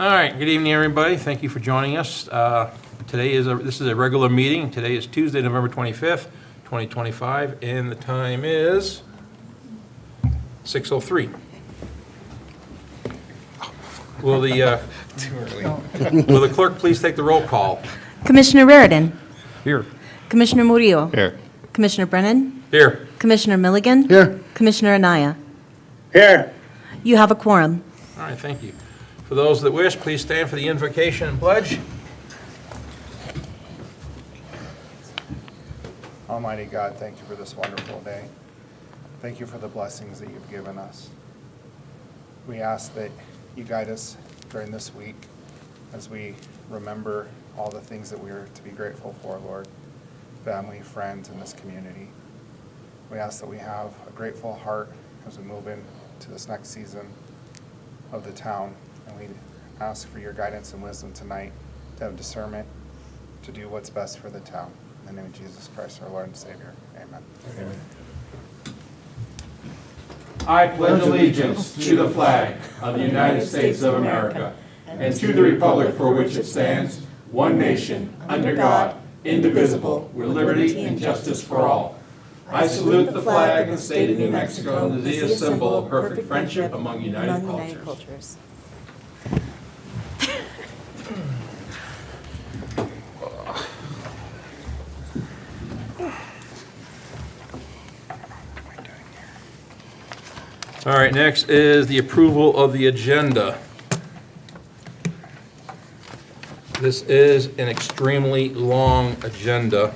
All right, good evening, everybody. Thank you for joining us. This is a regular meeting. Today is Tuesday, November 25th, 2025, and the time is 6:03. Will the clerk please take the roll call? Commissioner Raridan. Here. Commissioner Murillo. Here. Commissioner Brennan. Here. Commissioner Milligan. Here. Commissioner Anaya. Here. You have a quorum. All right, thank you. For those that wish, please stand for the invocation and pledge. Almighty God, thank you for this wonderful day. Thank you for the blessings that you've given us. We ask that you guide us during this week as we remember all the things that we are to be grateful for, Lord, family, friends, and this community. We ask that we have a grateful heart as we move into this next season of the town. And we ask for your guidance and wisdom tonight to have discernment to do what's best for the town. In the name of Jesus Christ, our Lord and Savior. Amen. I pledge allegiance to the flag of the United States of America and to the republic for which it stands, one nation, under God, indivisible, with liberty and justice for all. I salute the flag of the state of New Mexico and the symbol of perfect friendship among united cultures. All right, next is the approval of the agenda. This is an extremely long agenda,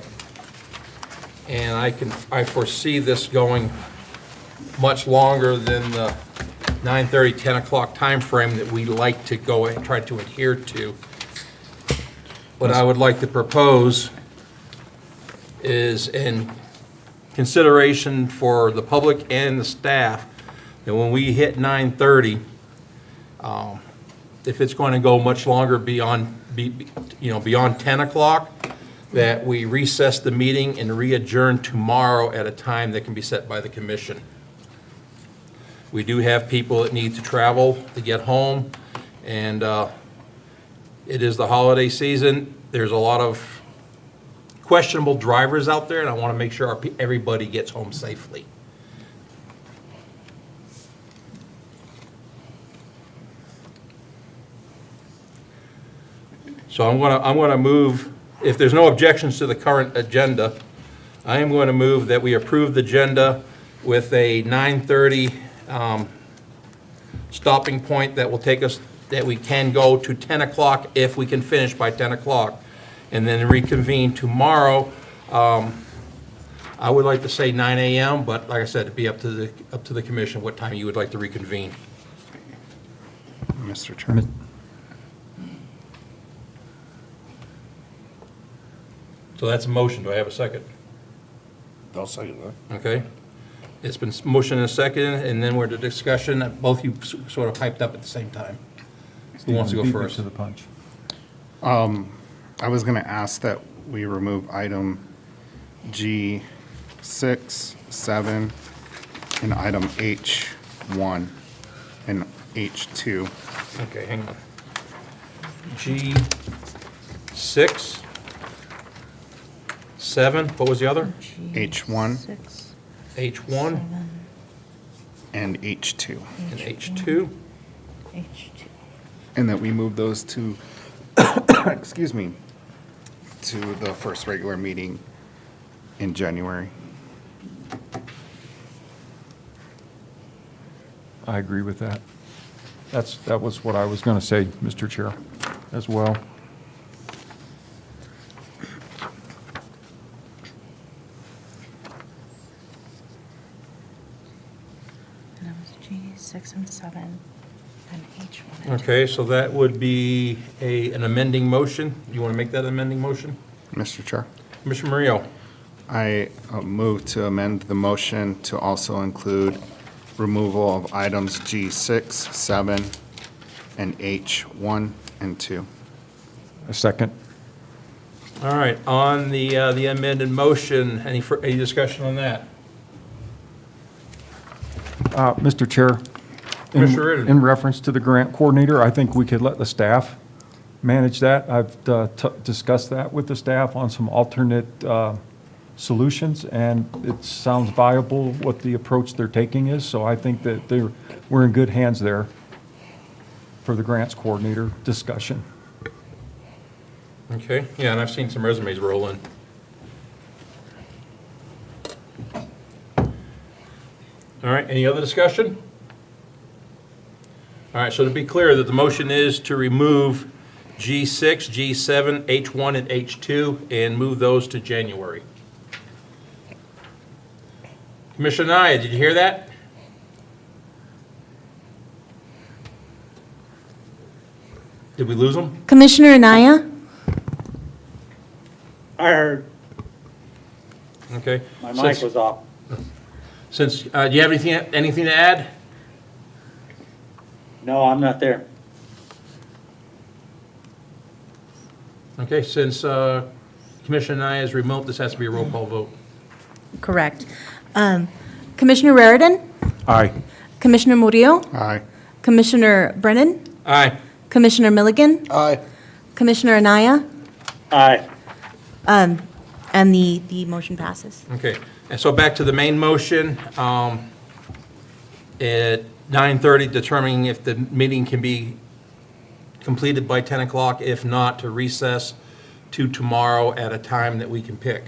and I foresee this going much longer than the 9:30, 10 o'clock timeframe that we like to go and try to adhere to. What I would like to propose is, in consideration for the public and the staff, that when we hit 9:30, if it's going to go much longer beyond 10 o'clock, that we recess the meeting and re-adjourn tomorrow at a time that can be set by the commission. We do have people that need to travel to get home, and it is the holiday season. There's a lot of questionable drivers out there, and I want to make sure everybody gets home safely. So I'm going to move, if there's no objections to the current agenda, I am going to move that we approve the agenda with a 9:30 stopping point that will take us, that we can go to 10 o'clock if we can finish by 10 o'clock, and then reconvene tomorrow. I would like to say 9 a.m., but like I said, it'd be up to the commission what time you would like to reconvene. Mr. Chairman. So that's a motion. Do I have a second? I'll second that. Okay. It's been motion and a second, and then we're to discussion. Both you sort of hyped up at the same time. Who wants to go first? To the punch. I was going to ask that we remove item G6, 7, and item H1 and H2. Okay, hang on. G6, 7, what was the other? H1 H1 and H2. and H2. And that we move those to, excuse me, to the first regular meeting in January. I agree with that. That was what I was going to say, Mr. Chair, as well. And it was G6 and 7 and H1 and 2. Okay, so that would be an amending motion. You want to make that amending motion? Mr. Chair, Commissioner Murillo? I move to amend the motion to also include removal of items G6, 7, and H1 and 2. A second. All right, on the amended motion, any discussion on that? Mr. Chair, Commissioner Reardon. In reference to the grant coordinator, I think we could let the staff manage that. I've discussed that with the staff on some alternate solutions, and it sounds viable what the approach they're taking is, so I think that we're in good hands there for the grants coordinator discussion. Okay, yeah, and I've seen some resumes roll in. All right, any other discussion? All right, so to be clear, that the motion is to remove G6, G7, H1, and H2, and move those to January. Commissioner Naya, did you hear that? Did we lose them? Commissioner Anaya? I heard. Okay. My mic was off. Since, do you have anything to add? No, I'm not there. Okay, since Commissioner Naya is remote, this has to be a roll call vote. Correct. Commissioner Raridan? Aye. Commissioner Murillo? Aye. Commissioner Brennan? Aye. Commissioner Milligan? Aye. Commissioner Anaya? Aye. And the motion passes. Okay, and so back to the main motion. At 9:30, determining if the meeting can be completed by 10 o'clock. If not, to recess to tomorrow at a time that we can pick.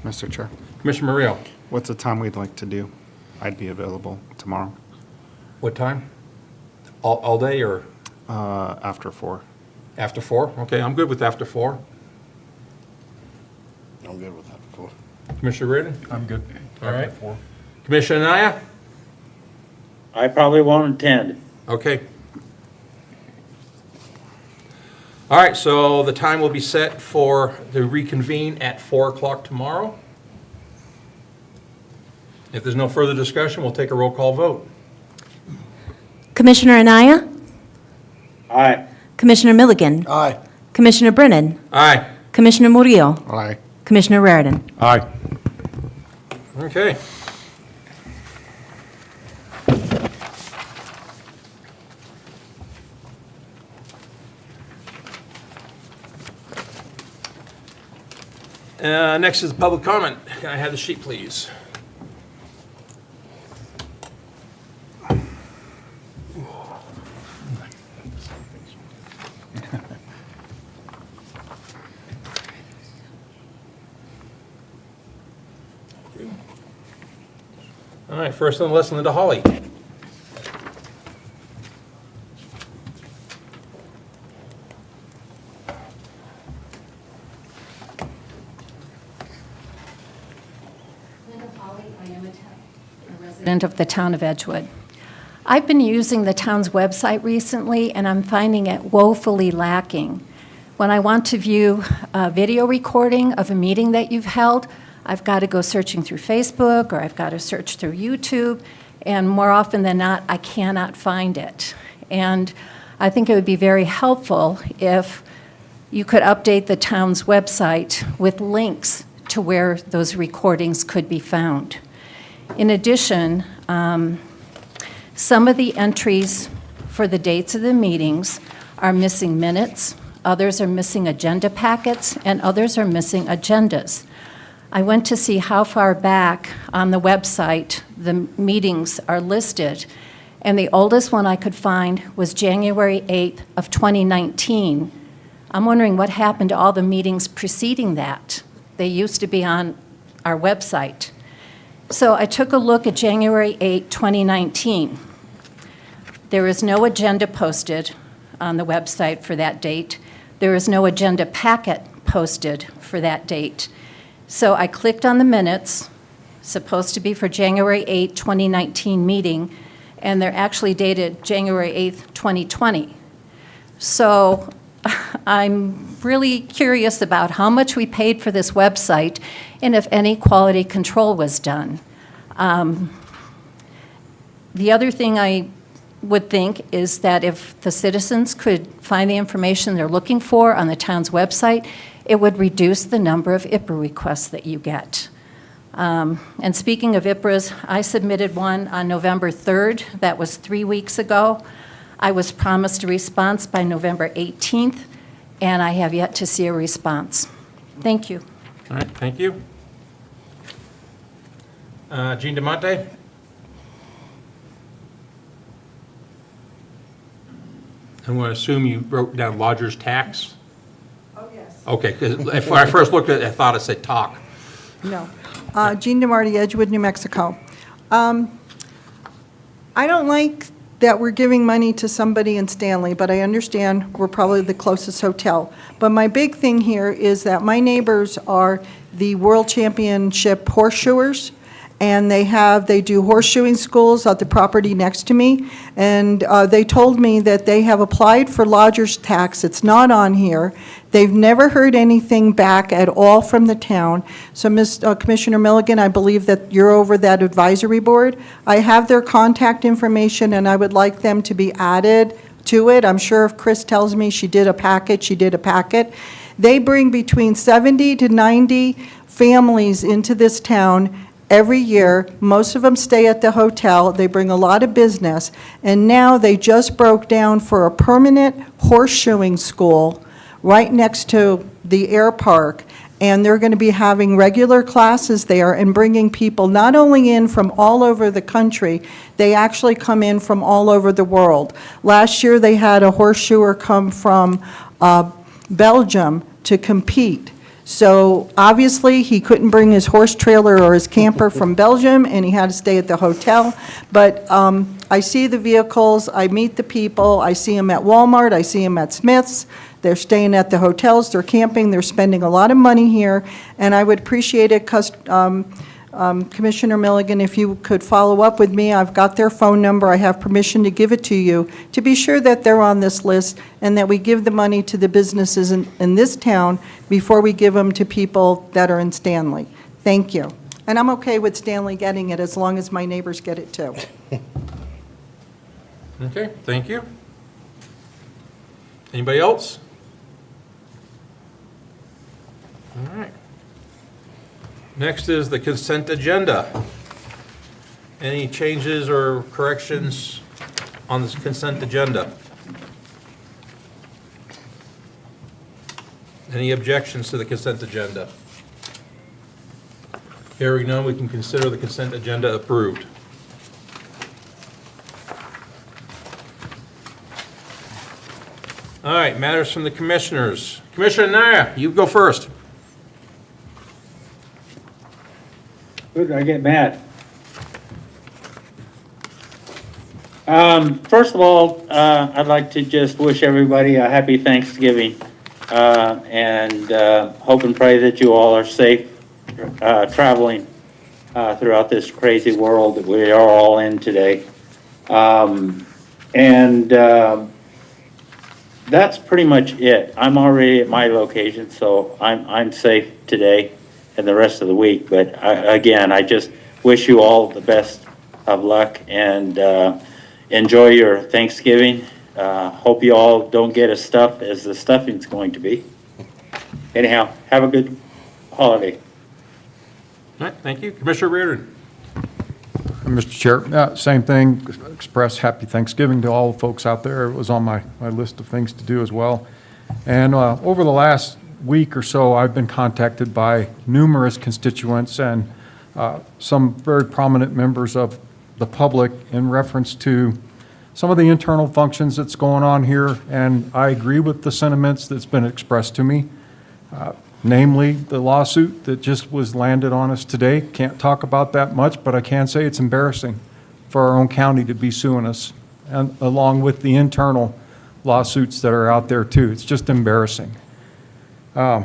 Mr. Chair, Commissioner Murillo, what's the time we'd like to do? I'd be available tomorrow, what time? All day or after 4. after 4? Okay, I'm good with after 4. I'm good with that. Cool. Commissioner Reardon? I'm good. All right. After 4. Commissioner Naya? I probably won't attend. Okay. All right, so the time will be set for the reconvene at 4 o'clock tomorrow. If there's no further discussion, we'll take a roll call vote. Commissioner Anaya? Aye. Commissioner Milligan? Aye. Commissioner Brennan? Aye. Commissioner Murillo? Aye. Commissioner Raridan? Aye. Okay. Next is public comment. Can I have the sheet, please? All right, first on the list, Linda Hawley. Linda Hawley, I am a resident of the town of Edgewood. I've been using the town's website recently, and I'm finding it woefully lacking. When I want to view a video recording of a meeting that you've held, I've got to go searching through Facebook, or I've got to search through YouTube, and more often than not, I cannot find it. And I think it would be very helpful if you could update the town's website with links to where those recordings could be found. In addition, some of the entries for the dates of the meetings are missing minutes, others are missing agenda packets, and others are missing agendas. I went to see how far back on the website the meetings are listed, and the oldest one I could find was January 8th of 2019. I'm wondering what happened to all the meetings preceding that. They used to be on our website. So I took a look at January 8, 2019. There is no agenda posted on the website for that date. There is no agenda packet posted for that date. So I clicked on the minutes, supposed to be for January 8, 2019 meeting, and they're actually dated January 8, 2020. So I'm really curious about how much we paid for this website and if any quality control was done. The other thing I would think is that if the citizens could find the information they're looking for on the town's website, it would reduce the number of IPRA requests that you get. And speaking of IPRAs, I submitted one on November 3rd. That was 3 weeks ago. I was promised a response by November 18th, and I have yet to see a response. Thank you. All right, thank you. Jean DeMonte? I'm going to assume you wrote down lodger's tax? Oh, yes. Okay, 'cause when I first looked at it, I thought it said talk. No. Jean DeMarty, Edgewood, New Mexico. I don't like that we're giving money to somebody in Stanley, but I understand we're probably the closest hotel. But my big thing here is that my neighbors are the World Championship horseshoers, and they do horseshoeing schools at the property next to me, and they told me that they have applied for lodger's tax. It's not on here. They've never heard anything back at all from the town. So, Commissioner Milligan, I believe that you're over that advisory board. I have their contact information, and I would like them to be added to it. I'm sure if Chris tells me she did a packet. They bring between 70 to 90 families into this town every year. Most of them stay at the hotel. They bring a lot of business. And now they just broke down for a permanent horseshoeing school right next to the air park. And they're going to be having regular classes there and bringing people not only in from all over the country, they actually come in from all over the world. Last year, they had a horseshoer come from Belgium to compete. So obviously, he couldn't bring his horse trailer or his camper from Belgium, and he had to stay at the hotel. But I see the vehicles, I meet the people, I see them at Walmart, I see them at Smith's. They're staying at the hotels, they're camping, they're spending a lot of money here, and I would appreciate it, Commissioner Milligan, if you could follow up with me. I've got their phone number, I have permission to give it to you, to be sure that they're on this list and that we give the money to the businesses in this town before we give them to people that are in Stanley. Thank you. And I'm okay with Stanley getting it as long as my neighbors get it too. Okay, thank you. Anybody else? All right. Next is the consent agenda. Any changes or corrections on this consent agenda? Any objections to the consent agenda? Hearing none, we can consider the consent agenda approved. All right, matters from the commissioners. Commissioner Naya, you go first. Who did I get mad? First of all, I'd like to just wish everybody a happy Thanksgiving, and hope and pray that you all are safe traveling throughout this crazy world that we are all in today. That's pretty much it. I'm already at my location, so I'm safe today and the rest of the week. But again, I just wish you all the best of luck and enjoy your Thanksgiving. Hope you all don't get as stuffed as the stuffing's going to be. Anyhow, have a good holiday. All right, thank you. Commissioner Reardon. Mr. Chair, same thing, express happy Thanksgiving to all the folks out there. It was on my list of things to do as well. And over the last week or so, I've been contacted by numerous constituents and some very prominent members of the public in reference to some of the internal functions that's going on here, and I agree with the sentiments that's been expressed to me. Namely, the lawsuit that just was landed on us today. Can't talk about that much, but I can say it's embarrassing for our own county to be suing us, and along with the internal lawsuits that are out there too. It's just embarrassing. A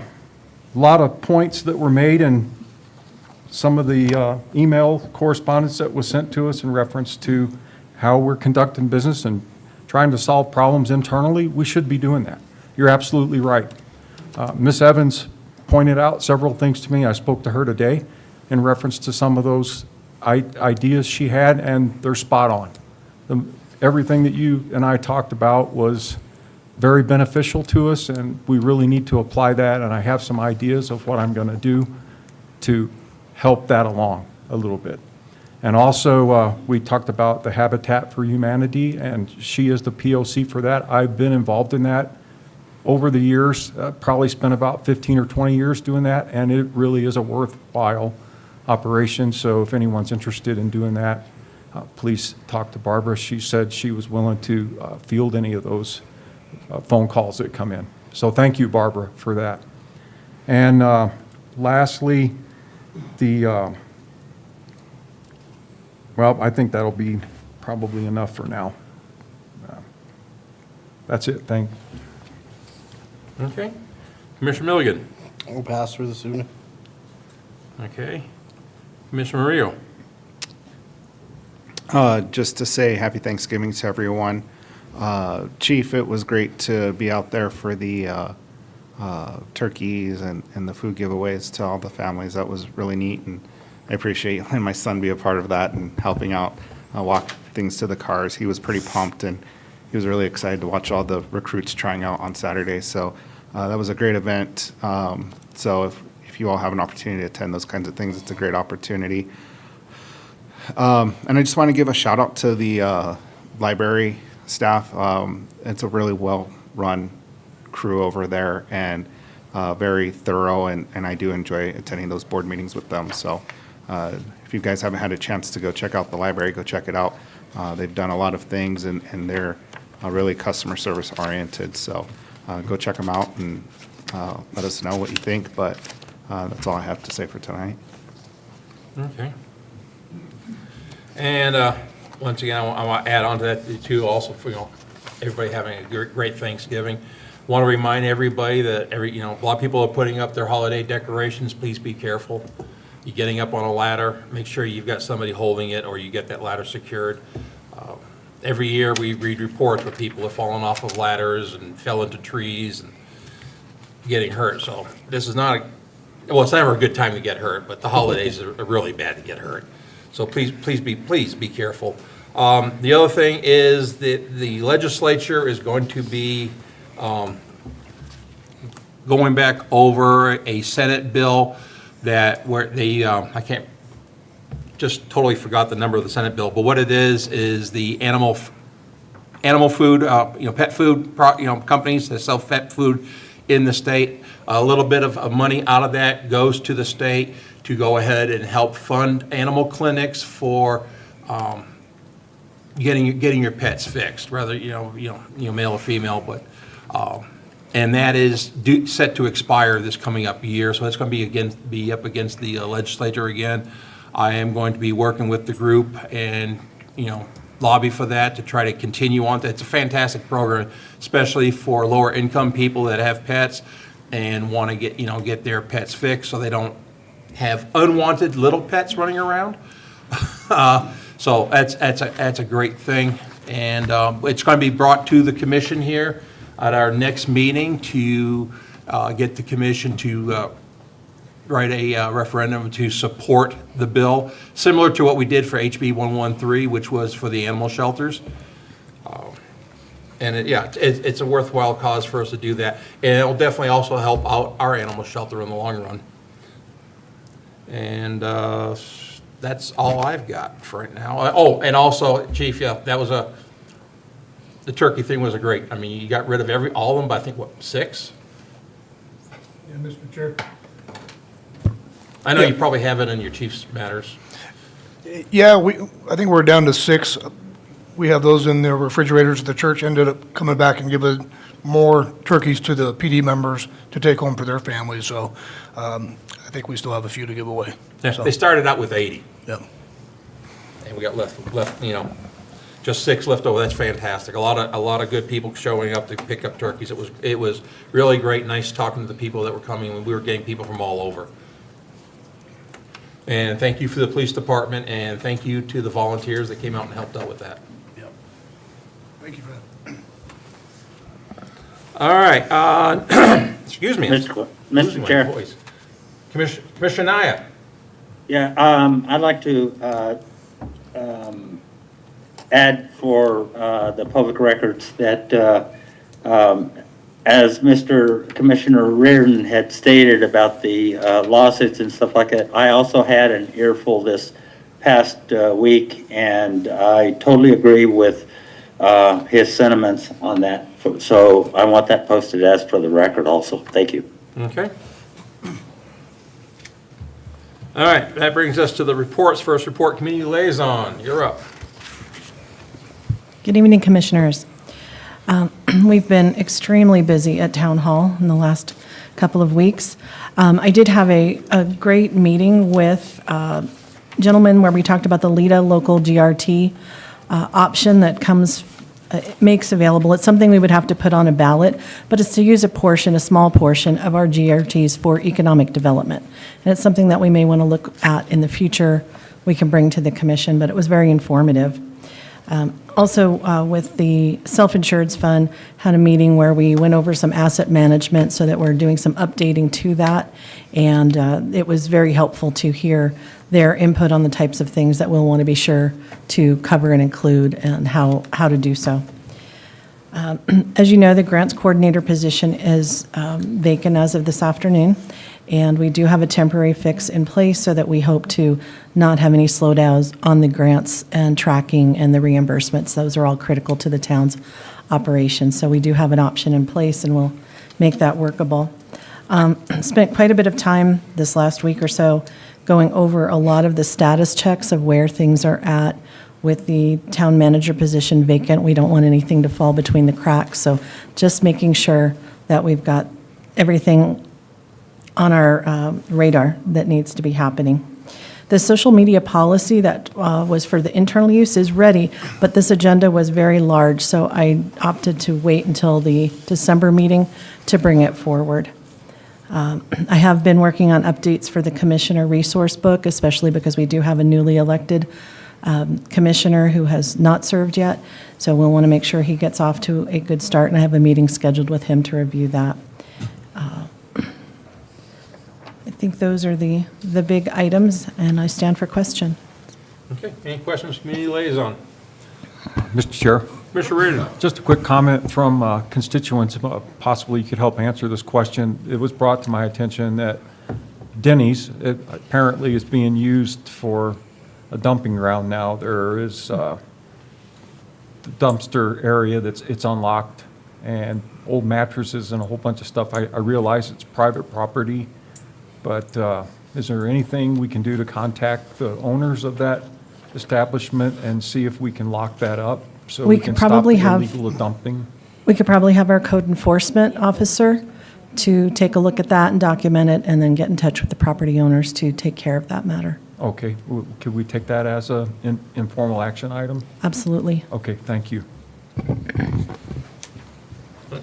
lot of points that were made in some of the email correspondence that was sent to us in reference to how we're conducting business and trying to solve problems internally. We should be doing that. You're absolutely right. Ms. Evans pointed out several things to me. I spoke to her today in reference to some of those ideas she had, and they're spot on. Everything that you and I talked about was very beneficial to us, and we really need to apply that, and I have some ideas of what I'm going to do to help that along a little bit. And also, we talked about the Habitat for Humanity, and she is the POC for that. I've been involved in that over the years, probably spent about 15 or 20 years doing that, and it really is a worthwhile operation. So if anyone's interested in doing that, please talk to Barbara. She said she was willing to field any of those phone calls that come in. So thank you, Barbara, for that. And lastly, well, I think that'll be probably enough for now. That's it. Thank. Okay. Commissioner Milligan. I'll pass through this evening. Okay. Commissioner Murillo. Just to say happy Thanksgiving to everyone. Chief, it was great to be out there for the turkeys and the food giveaways to all the families. That was really neat, and I appreciate letting my son be a part of that and helping out walk things to the cars. He was pretty pumped, and he was really excited to watch all the recruits trying out on Saturday. So that was a great event. So if you all have an opportunity to attend those kinds of things, it's a great opportunity. And I just want to give a shout out to the library staff. It's a really well-run crew over there, and very thorough, and I do enjoy attending those board meetings with them. So if you guys haven't had a chance to go check out the library, go check it out. They've done a lot of things, and they're really customer service oriented. So go check them out and let us know what you think. But that's all I have to say for tonight. Okay. And once again, I want to add on to that too, also for, everybody having a great Thanksgiving. Want to remind everybody that a lot of people are putting up their holiday decorations. Please be careful. You're getting up on a ladder, make sure you've got somebody holding it, or you get that ladder secured. Every year we read reports where people have fallen off of ladders and fell into trees and getting hurt. So this is not it's never a good time to get hurt, but the holidays are really bad to get hurt. So please be careful. The other thing is that the legislature is going to be going back over a Senate bill where they, I can't, just totally forgot the number of the Senate bill, but what it is the animal food, pet food, companies that sell pet food in the state. A little bit of money out of that goes to the state to go ahead and help fund animal clinics for getting your pets fixed, whether male or female, but and that is set to expire this coming up year, so it's going to be up against the legislature again. I am going to be working with the group and lobby for that to try to continue on. It's a fantastic program, especially for lower income people that have pets and want to get their pets fixed so they don't have unwanted little pets running around. So that's a great thing, and it's going to be brought to the commission here at our next meeting to get the commission to write a referendum to support the bill, similar to what we did for HB 113, which was for the animal shelters. And it's a worthwhile cause for us to do that, and it'll definitely also help out our animal shelter in the long run. And that's all I've got for right now. Oh, and also, Chief, that was the turkey thing was a great. I mean, you got rid of all of them, but I think, 6? Yeah, Mr. Chair. I know you probably have it in your chief's matters. Yeah, I think we're down to 6. We have those in the refrigerators. The church ended up coming back and giving more turkeys to the PD members to take home for their families. So I think we still have a few to give away. Yeah, So, they started out with 80, yeah. and we got left, just 6 left over. That's fantastic. A lot of good people showing up to pick up turkeys. It was really great. Nice talking to the people that were coming. We were getting people from all over. And thank you for the police department, and thank you to the volunteers that came out and helped out with that. Yep. Thank you for that. All right, excuse me. Mr. Losing my Chair. voice. Commissioner Naya. Yeah, I'd like to add for the public records that as Mr. Commissioner Reardon had stated about the lawsuits and stuff like that, I also had an earful this past week, and I totally agree with his sentiments on that. So I want that posted as for the record also. Thank you. Okay. All right, that brings us to the reports. First report, community liaison, you're up. Good evening, Commissioners. We've been extremely busy at Town Hall in the last couple of weeks. I did have a great meeting with gentlemen where we talked about the LIDA local GRT option that makes available. It's something we would have to put on a ballot, but it's to use a small portion of our GRTs for economic development. And it's something that we may want to look at in the future, we can bring to the commission, but it was very informative. Also, with the self-insureds fund, had a meeting where we went over some asset management so that we're doing some updating to that. And it was very helpful to hear their input on the types of things that we'll want to be sure to cover and include and how to do so. As you know, the grants coordinator position is vacant as of this afternoon. And we do have a temporary fix in place so that we hope to not have any slowdowns on the grants and tracking and the reimbursements. Those are all critical to the town's operations. So we do have an option in place and we'll make that workable. Spent quite a bit of time this last week or so going over a lot of the status checks of where things are at with the town manager position vacant. We don't want anything to fall between the cracks. So just making sure that we've got everything on our radar that needs to be happening. The social media policy that was for the internal use is ready, but this agenda was very large, so I opted to wait until the December meeting to bring it forward. I have been working on updates for the commissioner resource book, especially because we do have a newly elected commissioner who has not served yet, so we'll want to make sure he gets off to a good start, and I have a meeting scheduled with him to review that. I think those are the big items, and I stand for question. Okay, any questions, community liaison? Mr. Chair, Commissioner Reardon? just a quick comment from constituents, possibly you could help answer this question. It was brought to my attention that Denny's apparently is being used for a dumping ground now. There is the dumpster area it's unlocked, and old mattresses and a whole bunch of stuff. I realize it's private property, but is there anything we can do to contact the owners of that establishment and see if we can lock that up so We we could can stop probably the have- illegal dumping? We could probably have our code enforcement officer to take a look at that and document it, and then get in touch with the property owners to take care of that matter. Okay, could we take that as a informal action item? Absolutely. Okay, thank you.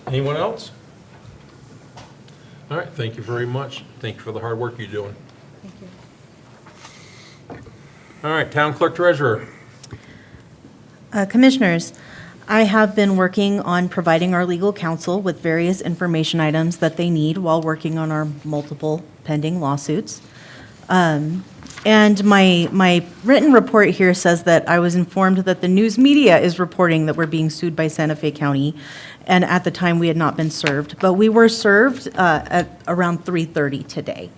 Anyone else? All right, thank you very much. Thank you for the hard work you're doing. Thank you. All right, town clerk treasurer. Commissioners, I have been working on providing our legal counsel with various information items that they need while working on our multiple pending lawsuits. And my written report here says that I was informed that the news media is reporting that we're being sued by Santa Fe County, and at the time, we had not been served. But we were served at around 3:30 today.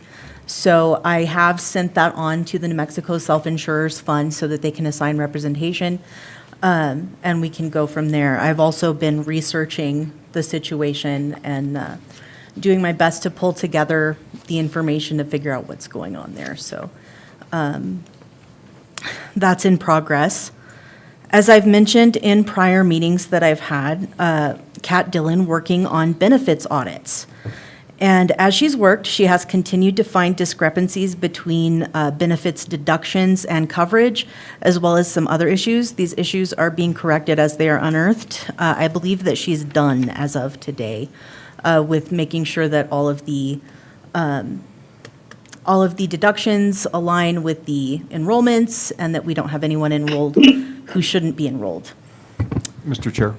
So I have sent that on to the New Mexico Self-Insurers Fund so that they can assign representation, and we can go from there. I've also been researching the situation and doing my best to pull together the information to figure out what's going on there. So that's in progress. As I've mentioned in prior meetings that I've had, Kat Dillon working on benefits audits. And as she's worked, she has continued to find discrepancies between benefits deductions and coverage, as well as some other issues. These issues are being corrected as they are unearthed. I believe that she's done as of today with making sure that all of the deductions align with the enrollments and that we don't have anyone enrolled who shouldn't be enrolled. Mr. Chair,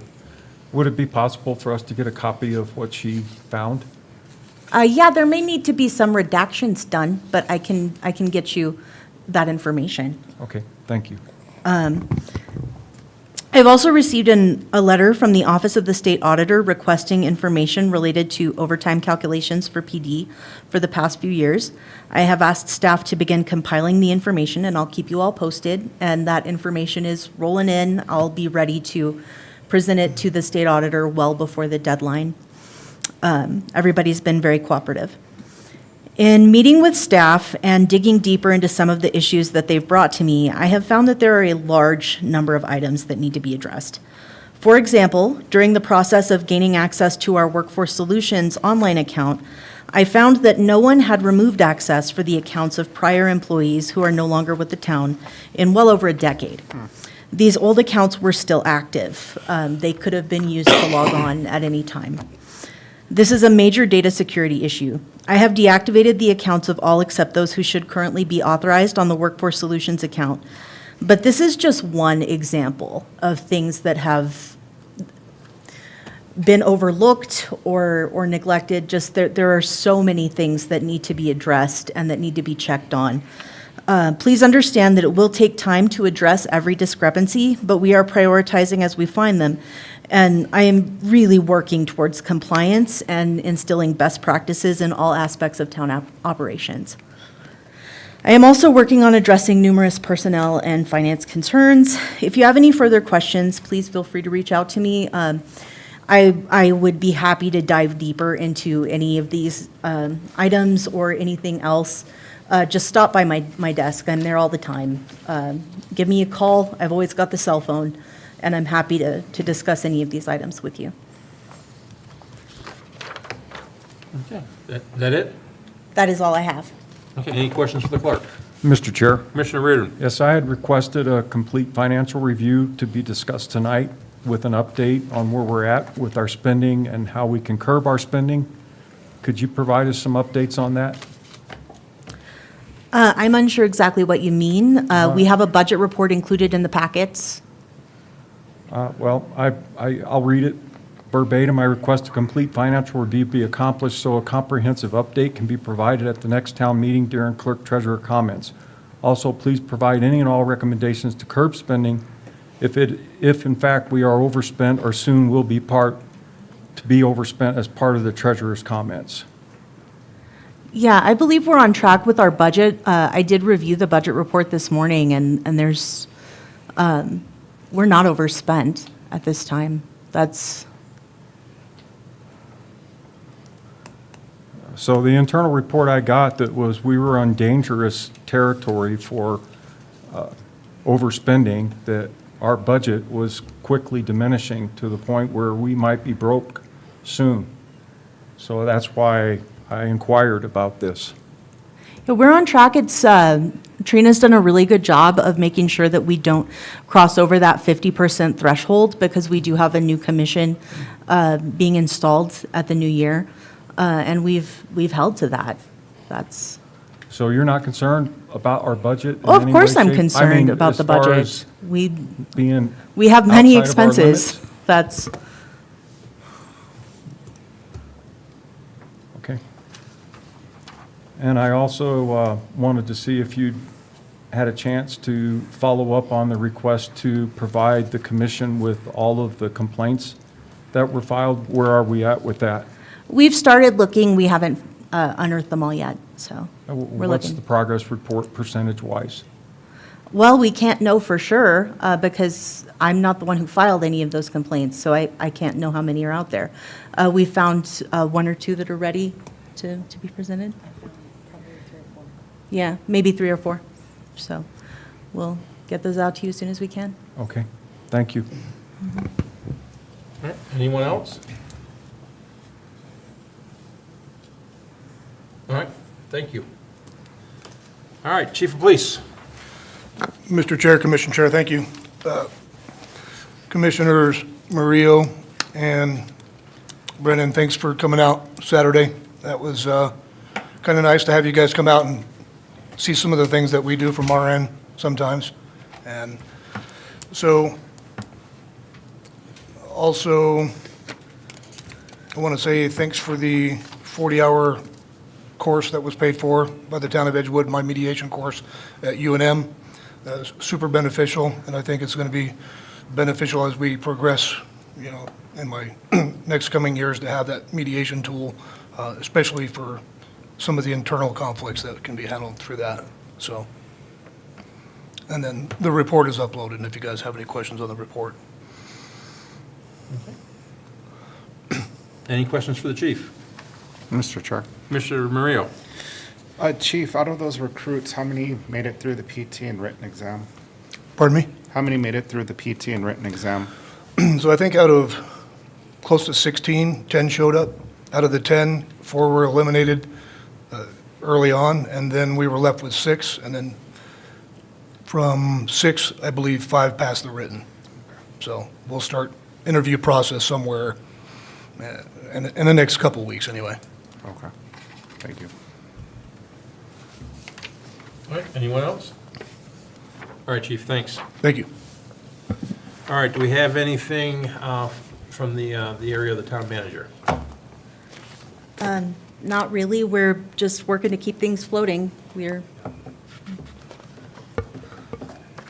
would it be possible for us to get a copy of what she found? Yeah, there may need to be some redactions done, but I can get you that information. Okay, thank you. I've also received a letter from the Office of the State Auditor requesting information related to overtime calculations for PD for the past few years. I have asked staff to begin compiling the information, and I'll keep you all posted. And that information is rolling in. I'll be ready to present it to the state auditor well before the deadline. Everybody's been very cooperative. In meeting with staff and digging deeper into some of the issues that they've brought to me, I have found that there are a large number of items that need to be addressed. For example, during the process of gaining access to our Workforce Solutions online account, I found that no one had removed access for the accounts of prior employees who are no longer with the town in well over a decade. These old accounts were still active. They could have been used to log on at any time. This is a major data security issue. I have deactivated the accounts of all except those who should currently be authorized on the Workforce Solutions account. But this is just one example of things that have been overlooked or neglected. Just there are so many things that need to be addressed and that need to be checked on. Please understand that it will take time to address every discrepancy, but we are prioritizing as we find them. And I am really working towards compliance and instilling best practices in all aspects of town operations. I am also working on addressing numerous personnel and finance concerns. If you have any further questions, please feel free to reach out to me. I would be happy to dive deeper into any of these items or anything else. Just stop by my desk. I'm there all the time. Give me a call. I've always got the cell phone, and I'm happy to discuss any of these items with you. Okay, that it? That is all I have. Okay, any questions for the clerk? Mr. Chair? Commissioner Reardon? Yes, I had requested a complete financial review to be discussed tonight with an update on where we're at with our spending and how we can curb our spending. Could you provide us some updates on that? I'm unsure exactly what you mean. We have a budget report included in the packets. Well, I'll read it verbatim. I request a complete financial review be accomplished so a comprehensive update can be provided at the next town meeting during clerk treasurer comments. Also, please provide any and all recommendations to curb spending if in fact we are overspent or soon will be overspent as part of the treasurer's comments. Yeah, I believe we're on track with our budget. I did review the budget report this morning, and there's, we're not overspent at this time. So the internal report I got that was we were on dangerous territory for overspending, that our budget was quickly diminishing to the point where we might be broke soon. So that's why I inquired about this. Yeah, we're on track. Trina's done a really good job of making sure that we don't cross over that 50% threshold, because we do have a new commission being installed at the new year, and we've held to that. So you're not concerned about our budget? Well, of course I'm concerned about the budget. We have many expenses. Okay. And I also wanted to see if you'd had a chance to follow up on the request to provide the commission with all of the complaints that were filed. Where are we at with that? We've started looking. We haven't unearthed them all yet, so we're What's looking. the progress report percentage-wise? Well, we can't know for sure because I'm not the one who filed any of those complaints, so I can't know how many are out there. We found one or two that are ready to be presented. Probably 3 or 4. Yeah, maybe 3 or 4. So we'll get those out to you as soon as we can. Okay, thank you. All right, anyone else? All right, thank you. All right, Chief of Police. Mr. Chair, Commission Chair, thank you. Commissioners Murillo and Brennan, thanks for coming out Saturday. That was kind of nice to have you guys come out and see some of the things that we do from our end sometimes. And so also, I want to say thanks for the 40-hour course that was paid for by the town of Edgewood, my mediation course at UNM. Super beneficial, and I think it's going to be beneficial as we progress, you know, in my next coming years to have that mediation tool, especially for some of the internal conflicts that can be handled through that, so. And then the report is uploaded, and if you guys have any questions on the report. Any questions for the chief? Mr. Chair. Commissioner Murillo? Chief, out of those recruits, how many made it through the PT and written exam? Pardon me? How many made it through the PT and written exam? So I think out of close to 16, 10 showed up. Out of the 10, 4 were eliminated early on, and then we were left with 6, and then from 6, I believe 5 passed the written. So we'll start interview process somewhere in the next couple of weeks anyway. Okay, thank you. All right, anyone else? All right, chief, thanks. Thank you. All right, do we have anything from the area of the town manager? Not really. We're just working to keep things floating. We're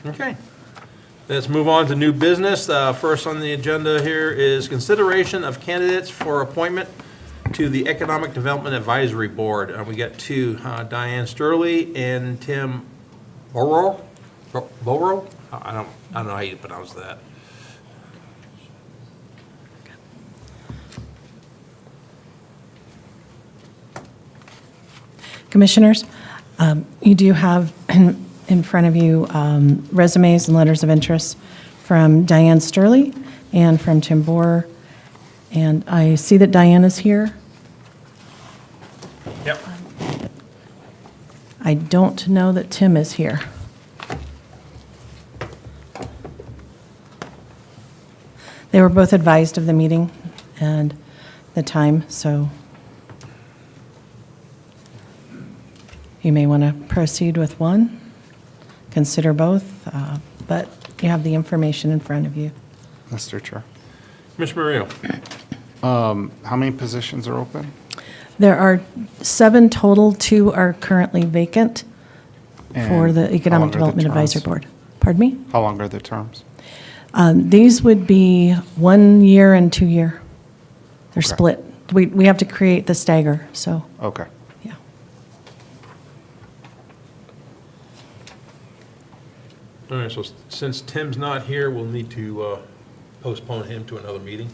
Okay. Let's move on to new business. First on the agenda here is consideration of candidates for appointment to the Economic Development Advisory Board. We got two, Diane Sturley and Tim Borough? Borough? I don't know how you pronounce that. Commissioners, you do have in front of you resumes and letters of interest from Diane Sturley and from Tim Borer. And I see that Diane is here. Yep. I don't know that Tim is here. They were both advised of the meeting and the time, so you may want to proceed with one, consider both, but you have the information in front of you. Mr. Chair. Commissioner Murillo? How many positions are open? There are 7 total, 2 are currently vacant for And the how long Economic are the Development Advisory terms? Board. Pardon me? How long are the terms? These would be 1 year and 2 year. They're Okay. split. We have to create the stagger, so, Okay. yeah. All right, so since Tim's not here, we'll need to postpone him to another meeting.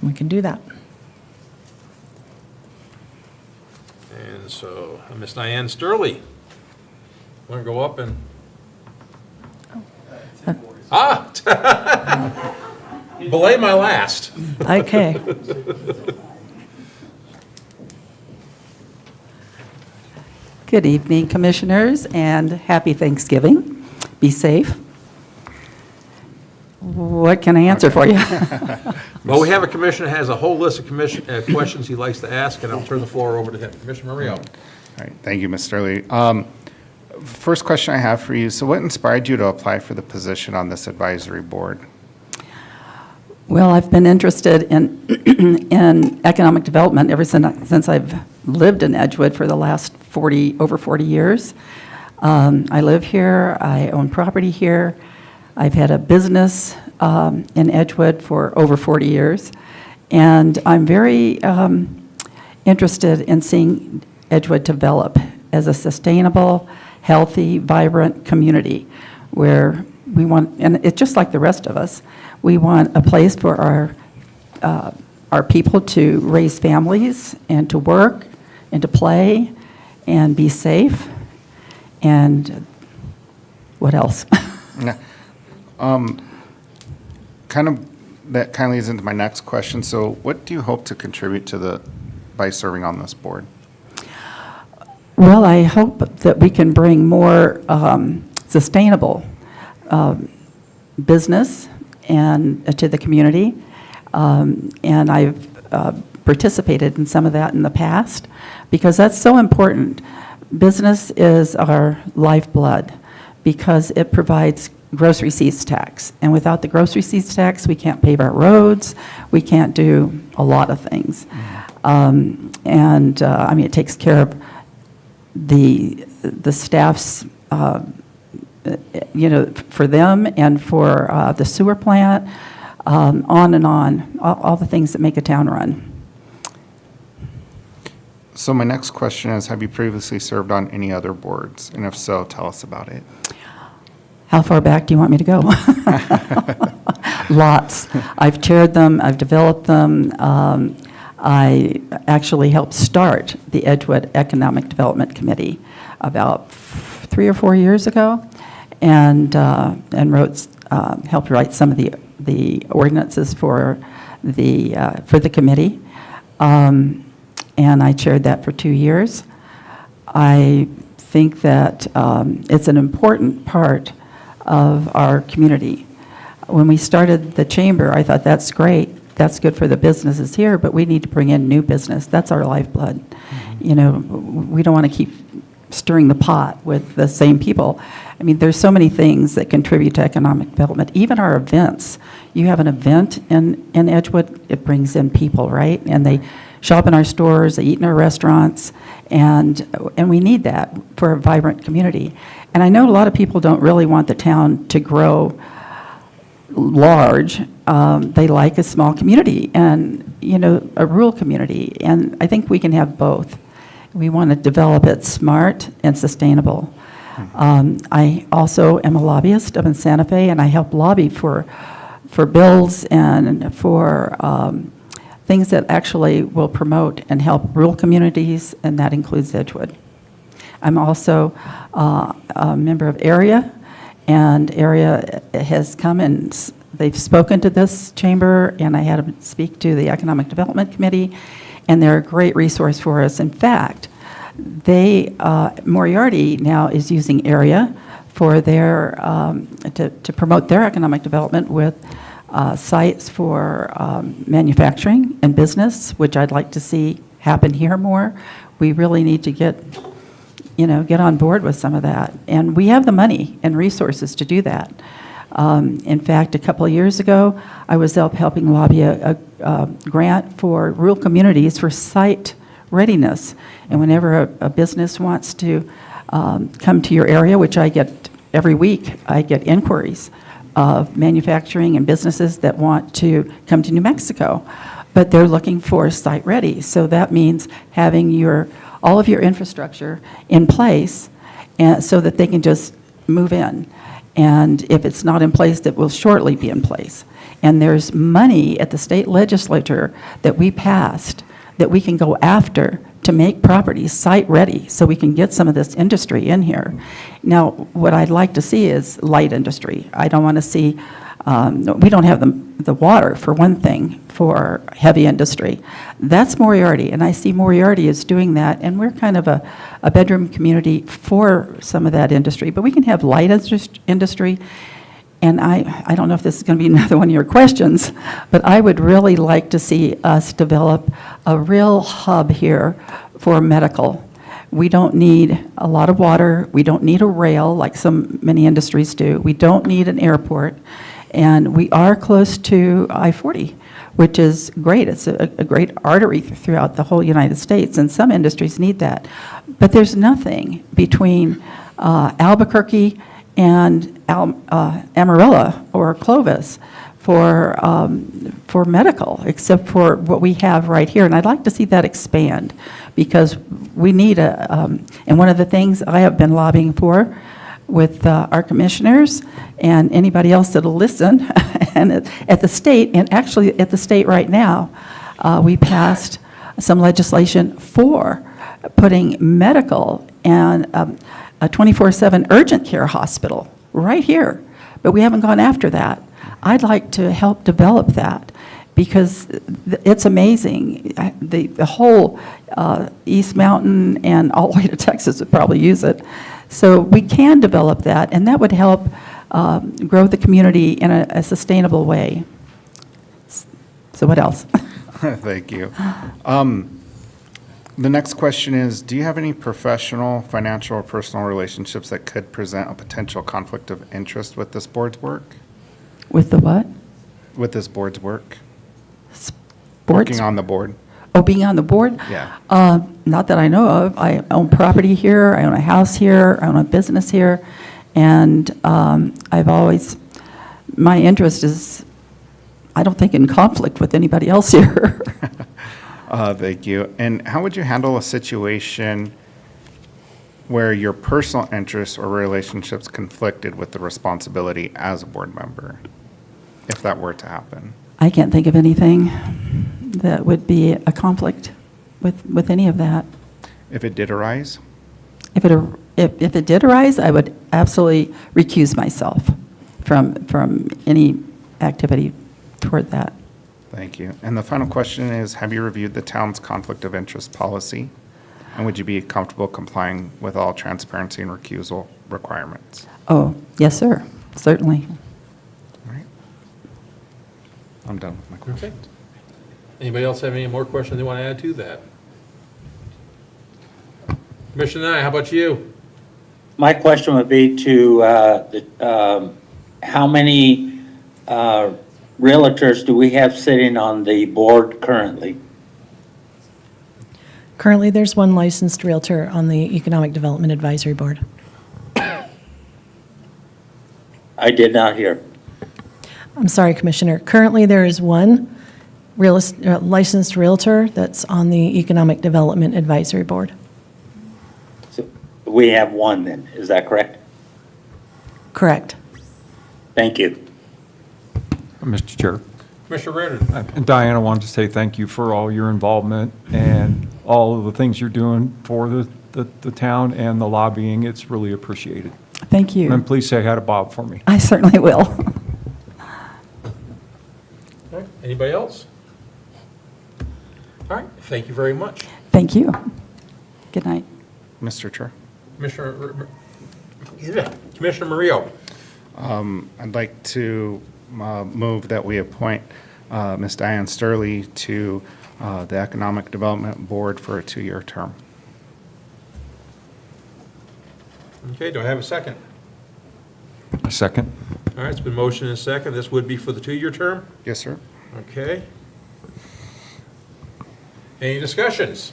We can do that. And so, Miss Diane Sturley, want to go up and? Belay my last. Okay. Good evening, Commissioners, and happy Thanksgiving. Be safe. What can I answer for you? Well, we have a commissioner that has a whole list of questions he likes to ask, and I'll turn the floor over to him. Commissioner Murillo. All right, thank you, Ms. Sturley. First question I have for you, so what inspired you to apply for the position on this advisory board? Well, I've been interested in in economic development ever since I've lived in Edgewood for the last over 40 years. I live here, I own property here. I've had a business in Edgewood for over 40 years, and I'm very interested in seeing Edgewood develop as a sustainable, healthy, vibrant community where we want, and it's just like the rest of us, we want a place for our people to raise families and to work and to play and be safe. And what else? That kind of leads into my next question. So what do you hope to contribute by serving on this board? Well, I hope that we can bring more sustainable business and to the community. And I've participated in some of that in the past because that's so important. Business is our lifeblood because it provides gross receipts tax. And without the gross receipts tax, we can't pave our roads, we can't do a lot of things. I mean, it takes care of the staff's for them and for the sewer plant, on and on, all the things that make a town run. So my next question is, have you previously served on any other boards? And if so, tell us about it. How far back do you want me to go? Lots. I've chaired them, I've developed them. I actually helped start the Edgewood Economic Development Committee about 3 or 4 years ago, and helped write some of the ordinances for the committee. And I chaired that for 2 years. I think that it's an important part of our community. When we started the chamber, I thought, that's great, that's good for the businesses here, but we need to bring in new business. That's our lifeblood. We don't want to keep stirring the pot with the same people. I mean, there's so many things that contribute to economic development, even our events. You have an event in Edgewood, it brings in people, right? And they shop in our stores, they eat in our restaurants, and we need that for a vibrant community. And I know a lot of people don't really want the town to grow large. They like a small community and, a rural community. And I think we can have both. We want to develop it smart and sustainable. I also am a lobbyist up in Santa Fe, and I help lobby for bills and for things that actually will promote and help rural communities, and that includes Edgewood. I'm also a member of AREA, and AREA has come and they've spoken to this chamber, and I had them speak to the Economic Development Committee, and they're a great resource for us. In fact, Moriarty now is using AREA for their, to promote their economic development with sites for manufacturing and business, which I'd like to see happen here more. We really need to get on board with some of that. And we have the money and resources to do that. In fact, a couple of years ago, I was helping lobby a grant for rural communities for site readiness. And whenever a business wants to come to your area, which I get every week, I get inquiries of manufacturing and businesses that want to come to New Mexico, but they're looking for site ready. So that means having all of your infrastructure in place, and so that they can just move in. And if it's not in place, that will shortly be in place. And there's money at the state legislature that we passed that we can go after to make properties site ready so we can get some of this industry in here. Now, what I'd like to see is light industry. I don't want to see, we don't have the water, for one thing, for heavy industry. That's Moriarty, and I see Moriarty is doing that, and we're kind of a bedroom community for some of that industry. But we can have light industry, and I don't know if this is going to be another one of your questions, but I would really like to see us develop a real hub here for medical. We don't need a lot of water. We don't need a rail like many industries do. We don't need an airport. And we are close to I-40, which is great. It's a great artery throughout the whole United States, and some industries need that. But there's nothing between Albuquerque and Amarillo or Clovis for medical, except for what we have right here. And I'd like to see that expand, because we need and one of the things I have been lobbying for with our commissioners and anybody else that'll listen, and at the state, and actually at the state right now, we passed some legislation for putting medical and a 24/7 urgent care hospital right here, but we haven't gone after that. I'd like to help develop that, because it's amazing. The whole East Mountain and all the way to Texas would probably use it. So we can develop that, and that would help grow the community in a sustainable way. So what else? Thank you. The next question is, do you have any professional, financial, or personal relationships that could present a potential conflict of interest with this board's work? With the what? With this board's work? Sports? Working on the board? Oh, being on the board? Yeah. Not that I know of. I own property here, I own a house here, I own a business here, And I've always, my interest is, I don't think, in conflict with anybody else here. Thank you. And how would you handle a situation where your personal interests or relationships conflicted with the responsibility as a board member, if that were to happen? I can't think of anything that would be a conflict with any of that. If it did arise? If it did arise, I would absolutely recuse myself from any activity toward that. Thank you. And the final question is, have you reviewed the town's conflict of interest policy? And would you be comfortable complying with all transparency and recusal requirements? Oh, yes, sir, certainly. All right. I'm done with my question. Okay. Anybody else have any more questions they want to add to that? Commissioner Nye, how about you? My question would be to, how many realtors do we have sitting on the board currently? Currently, there's one licensed Realtor on the Economic Development Advisory Board. I did not hear. I'm sorry, Commissioner. Currently, there is one licensed Realtor that's on the Economic Development Advisory Board. So we have one then, is that correct? Correct. Thank you. Mr. Chair. Commissioner Reardon? And Diana, I wanted to say thank you for all your involvement and all of the things you're doing for the town and the lobbying. It's really appreciated. Thank you. And please say hi to Bob for me. I certainly will. All right. Anybody else? All right, thank you very much. Thank you. Good night. Mr. Chair, Commissioner Murillo. I'd like to move that we appoint Ms. Diane Sturley to the Economic Development Board for a 2-year term. Okay, do I have a second? A second. All right, it's been motioned and second. This would be for the 2-year term? Yes, sir. Okay. Any discussions?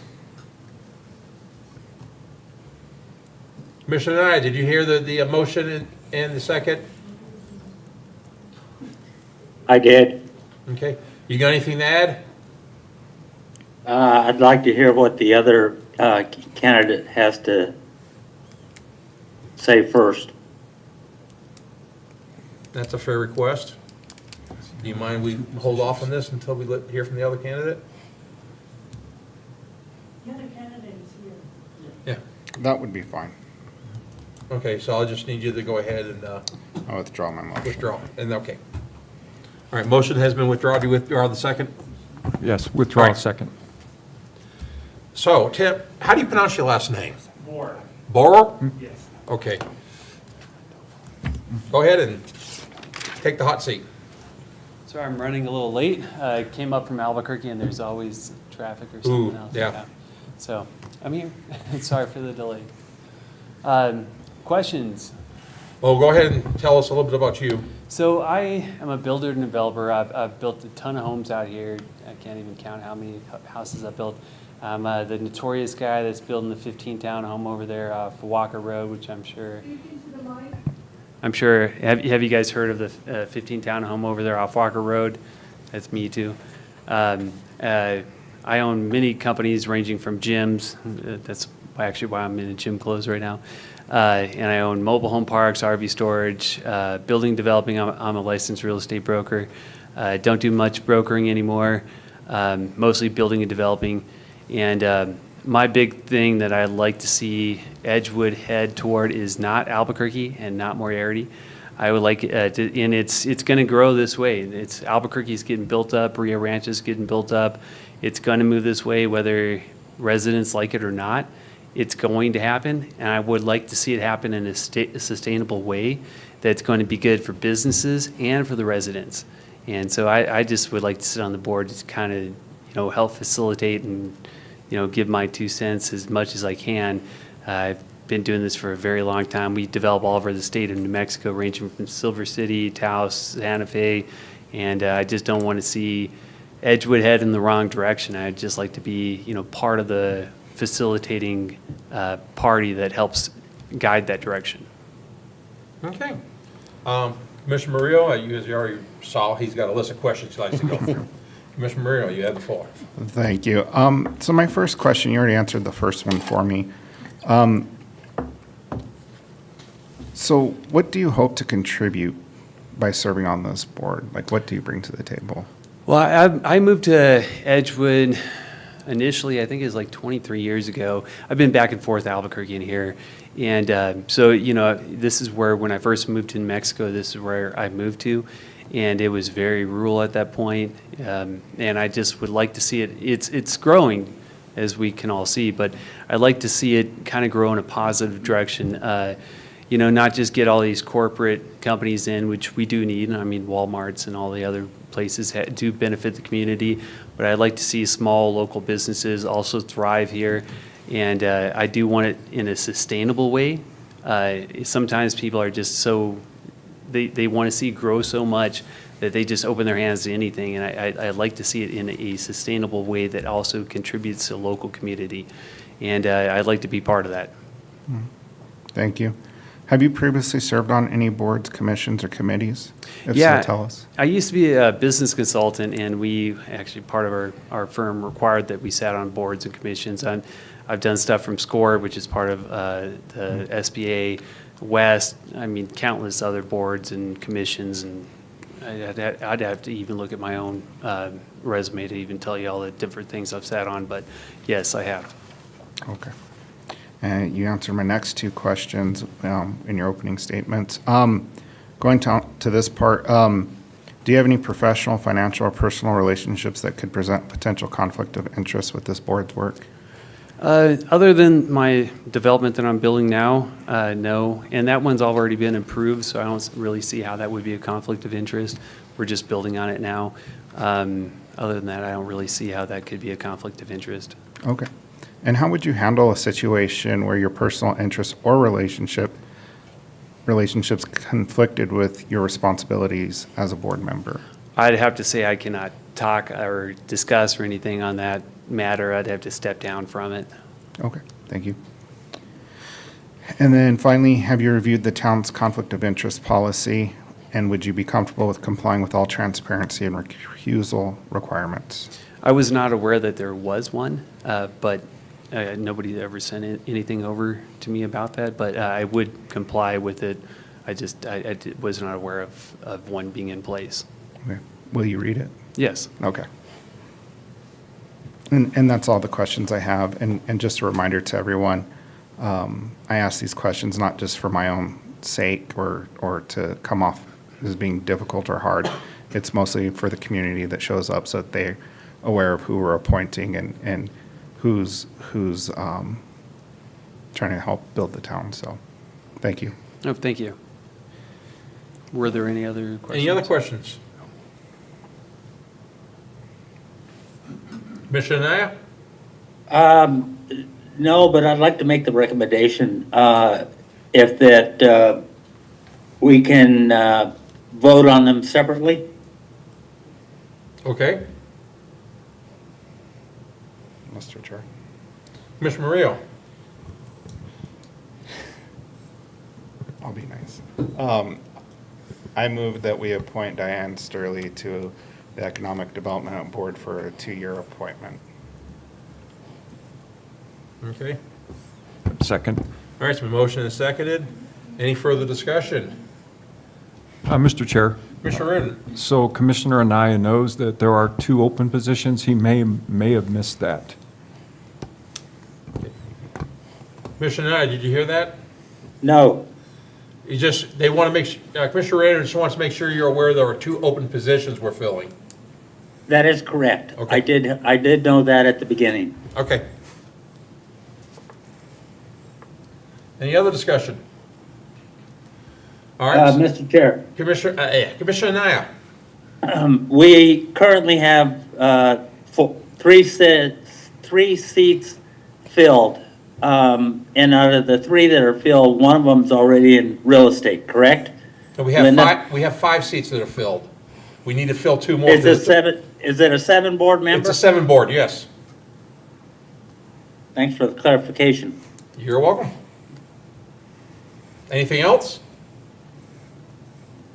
Commissioner Nye, did you hear the motion and the second? I did. Okay. You got anything to add? I'd like to hear what the other candidate has to say first. That's a fair request. Do you mind we hold off on this until we hear from the other candidate? The other candidate is here. Yeah. That would be fine. Okay, so I'll just need you to go ahead and I'll withdraw my motion. withdraw. And okay. All right, motion has been withdrawn. Do you withdraw the second? Yes, withdraw All right. second. So, Tim, how do you pronounce your last name? Boro. Boro? Yes. Okay. Go ahead and take the hot seat. Sorry, I'm running a little late. I came up from Albuquerque, and there's always traffic or something else. yeah. So I'm here. Sorry for the delay. Questions? Well, go ahead and tell us a little bit about you. So I am a builder and developer. I've built a ton of homes out here. I can't even count how many houses I've built. I'm the notorious guy that's building the 15-town home over there off Walker Road, which I'm sure. Have you guys heard of the 15-town home over there off Walker Road? That's me too. I own many companies ranging from gyms. That's actually why I'm in gym clothes right now. And I own mobile home parks, RV storage, building developing. I'm a licensed real estate broker. Don't do much brokering anymore, mostly building and developing. And my big thing that I'd like to see Edgewood head toward is not Albuquerque and not Moriarty. I would like and it's going to grow this way. Albuquerque's getting built up, Rio Ranch is getting built up. It's going to move this way, whether residents like it or not. It's going to happen, and I would like to see it happen in a sustainable way that's going to be good for businesses and for the residents. And so I just would like to sit on the board to kind of, help facilitate and, give my 2 cents as much as I can. I've been doing this for a very long time. We develop all over the state of New Mexico, ranging from Silver City, Taos, Santa Fe, and I just don't want to see Edgewood head in the wrong direction. I'd just like to be, part of the facilitating party that helps guide that direction. Okay. Commissioner Murillo, you already saw, he's got a list of questions he likes to go through. Commissioner Murillo, you have the floor. Thank you. So my first question, you already answered the first one for me. So what do you hope to contribute by serving on this board? Like, what do you bring to the table? Well, I moved to Edgewood initially, I think it was like 23 years ago. I've been back and forth Albuquerque and here. And so, you know, this is where, when I first moved to New Mexico, this is where I moved to. And it was very rural at that point. And I just would like to see it, it's growing, as we can all see, but I'd like to see it kind of grow in a positive direction. You know, not just get all these corporate companies in, which we do need. I mean, Walmarts and all the other places do benefit the community, but I'd like to see small local businesses also thrive here. And I do want it in a sustainable way. Sometimes people are just so, they want to see grow so much that they just open their hands to anything. And I'd like to see it in a sustainable way that also contributes to the local community. And I'd like to be part of that. Thank you. Have you previously served on any boards, commissions, or committees? If Yeah, so, tell us. I used to be a business consultant, and we actually, part of our firm required that we sat on boards and commissions. I've done stuff from SCORE, which is part of the SBA, West, I mean, countless other boards and commissions, and I'd have to even look at my own resume to even tell you all the different things I've sat on, but yes, I have. Okay. And you answered my next two questions in your opening statements. Going to this part, do you have any professional, financial, or personal relationships that could present potential conflict of interest with this board's work? Other than my development that I'm building now, no. And that one's already been improved, so I don't really see how that would be a conflict of interest. We're just building on it now. Other than that, I don't really see how that could be a conflict of interest. Okay. And how would you handle a situation where your personal interests or relationships conflicted with your responsibilities as a board member? I'd have to say I cannot talk or discuss or anything on that matter. I'd have to step down from it. Okay, thank you. And then finally, have you reviewed the town's conflict of interest policy? And would you be comfortable with complying with all transparency and recusal requirements? I was not aware that there was one, but nobody ever sent anything over to me about that, but I would comply with it. I was not aware of one being in place. Okay. Will you read it? Yes. Okay. And that's all the questions I have. And just a reminder to everyone, I ask these questions not just for my own sake or to come off as being difficult or hard. It's mostly for the community that shows up so that they're aware of who we're appointing and who's trying to help build the town. So, thank you. Oh, thank you. Were there any other questions? Any other questions? Commissioner Naya? No, but I'd like to make the recommendation, if that, we can, vote on them separately. Okay. Mr. Chair. Commissioner Murillo? I'll be nice. I move that we appoint Diane Sturley to the Economic Development Board for a 2-year appointment. Okay. Second. All right, so the motion is seconded. Any further discussion? Mr. Chair, Commissioner Reardon? so Commissioner Anaya knows that there are 2 open positions. He may have missed that. Commissioner Naya, did you hear that? No. They want to make, Commissioner Reardon just wants to make sure you're aware there are 2 open positions we're filling. That is correct. Okay. I did know that at the beginning. Okay. Any other discussion? All right, Mr. Chair, Commissioner Naya? we currently have, 3 seats filled. And out of the 3 that are filled, one of them's already in real estate, correct? So we have Linda? we have 5 seats that are filled. We need to fill 2 more. Is it a 7 board member? It's a 7 board, yes. Thanks for the clarification. You're welcome. Anything else?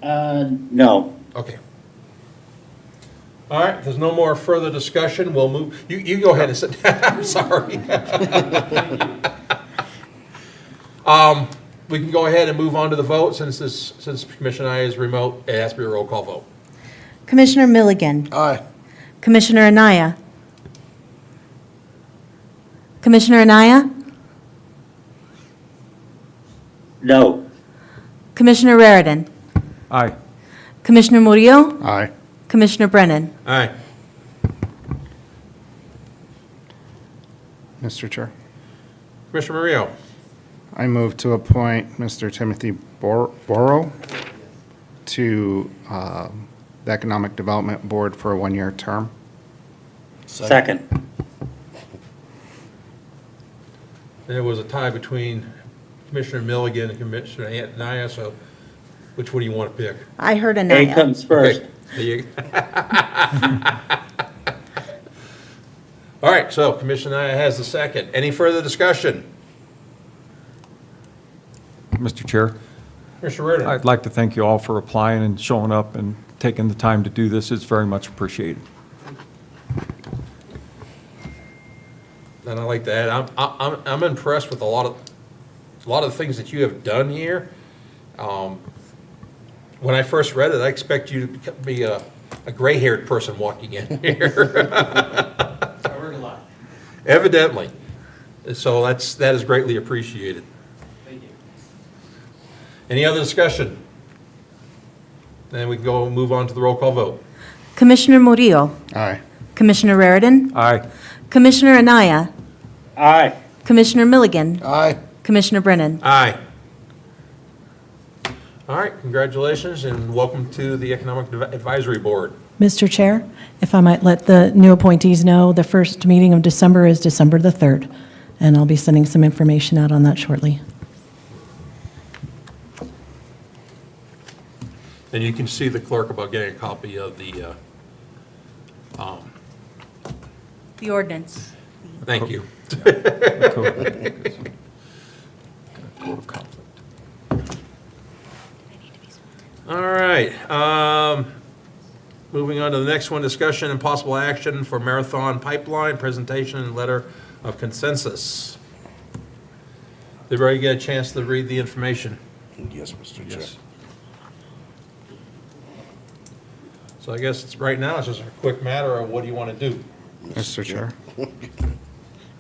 No. Okay. All right, if there's no more further discussion, we'll move, you go ahead and sit down, I'm sorry. We can go ahead and move on to the vote, since Commissioner I is remote, it has to be a roll call vote. Commissioner Milligan. Aye. Commissioner Anaya. Commissioner Anaya. No. Commissioner Raridan. Aye. Commissioner Murillo. Aye. Commissioner Brennan. Aye. Mr. Chair, Commissioner Murillo, I move to appoint Mr. Timothy Borrow to the Economic Development Board for a one-year term. Second. there was a tie between Commissioner Milligan and Commissioner Anaya, so which one do you want to pick? I heard A Anaya. comes first. Okay, there you- All right, so Commissioner Anaya has the second. Any further discussion? Mr. Chair, Commissioner Reardon? I'd like to thank you all for applying and showing up and taking the time to do this. It's very much appreciated. And I like that. I'm impressed with a lot of the things that you have done here. When I first read it, I expect you to be a gray-haired person walking in here. I heard a lot. Evidently. So that is greatly appreciated. Thank you. Any other discussion? Then we can go move on to the roll call vote. Commissioner Murillo. Aye. Commissioner Raridan. Aye. Commissioner Anaya. Aye. Commissioner Milligan. Aye. Commissioner Brennan. Aye. All right, congratulations and welcome to the Economic Advisory Board. Mr. Chair, if I might let the new appointees know, the first meeting of December is December the 3rd, and I'll be sending some information out on that shortly. And you can see the clerk about getting a copy of the, The ordinance. thank you. Code of conflict. All right, moving on to the next one, discussion and possible action for Marathon Pipeline presentation and letter of consensus. Did everybody get a chance to read the information? Yes, Mr. Chair. So I guess right now, it's just a quick matter of what do you want to do? Mr. Chair.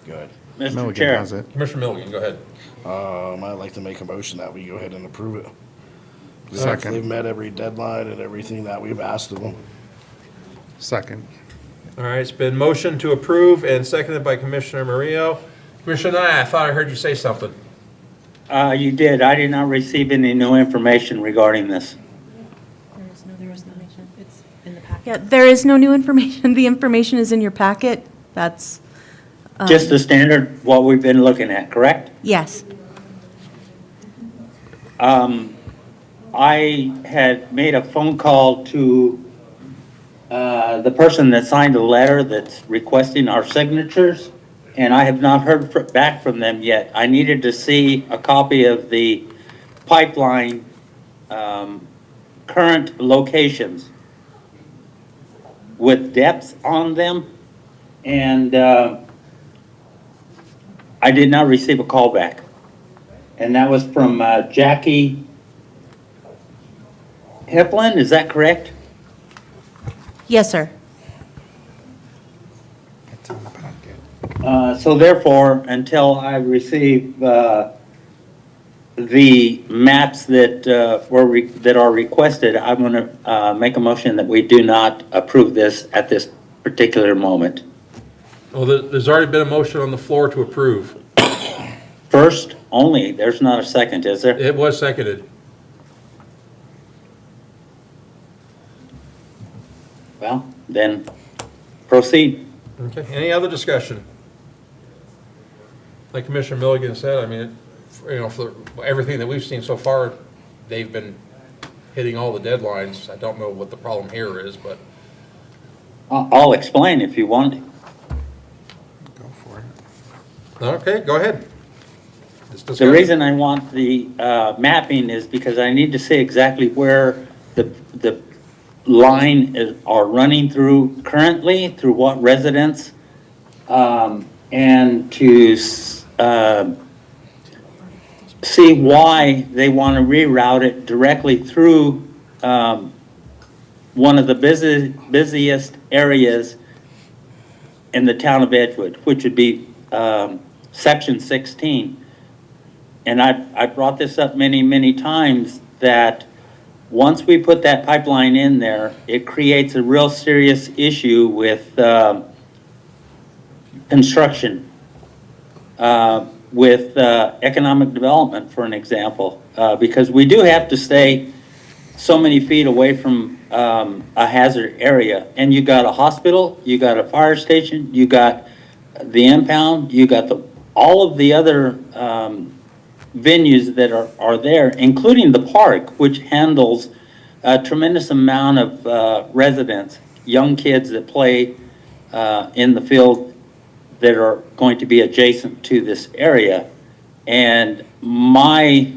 Good. Mr. Milligan Chair. has it. Commissioner Milligan, go ahead. I'd like to make a motion that we go ahead and approve it. Second. They've met every deadline and everything that we've asked of them. Second. All right, it's been motioned to approve and seconded by Commissioner Murillo. Commissioner Nye, I thought I heard you say something. You did. I did not receive any new information regarding this. There is no information. It's in the packet. Yeah, there is no new information. The information is in your packet. That's, Just the standard, what we've been looking at, correct? yes. I had made a phone call to the person that signed the letter that's requesting our signatures, and I have not heard back from them yet. I needed to see a copy of the pipeline current locations with depths on them, and I did not receive a call back. And that was from Jackie Hipland, is that correct? Yes, sir. It's in the packet. So therefore, until I receive the maps that that are requested, I'm going to make a motion that we do not approve this at this particular moment. Well, there's already been a motion on the floor to approve. First only, there's not a second, is there? It was seconded. Well, then proceed. Okay, any other discussion? Like Commissioner Milligan said, I mean, for everything that we've seen so far, they've been hitting all the deadlines. I don't know what the problem here is, but I'll explain if you want. Go for it. okay, go ahead. Let's The discuss. reason I want the mapping is because I need to see exactly where the line are running through currently, through what residents, and to see why they want to reroute it directly through one of the busiest areas in the town of Edgewood, which would be Section 16. And I brought this up many, many times, that once we put that pipeline in there, it creates a real serious issue with construction, with economic development, for an example, because we do have to stay so many feet away from a hazard area. And you got a hospital, you got a fire station, you got the impound, you got all of the other venues that are there, including the park, which handles a tremendous amount of residents, young kids that play in the field that are going to be adjacent to this area. And my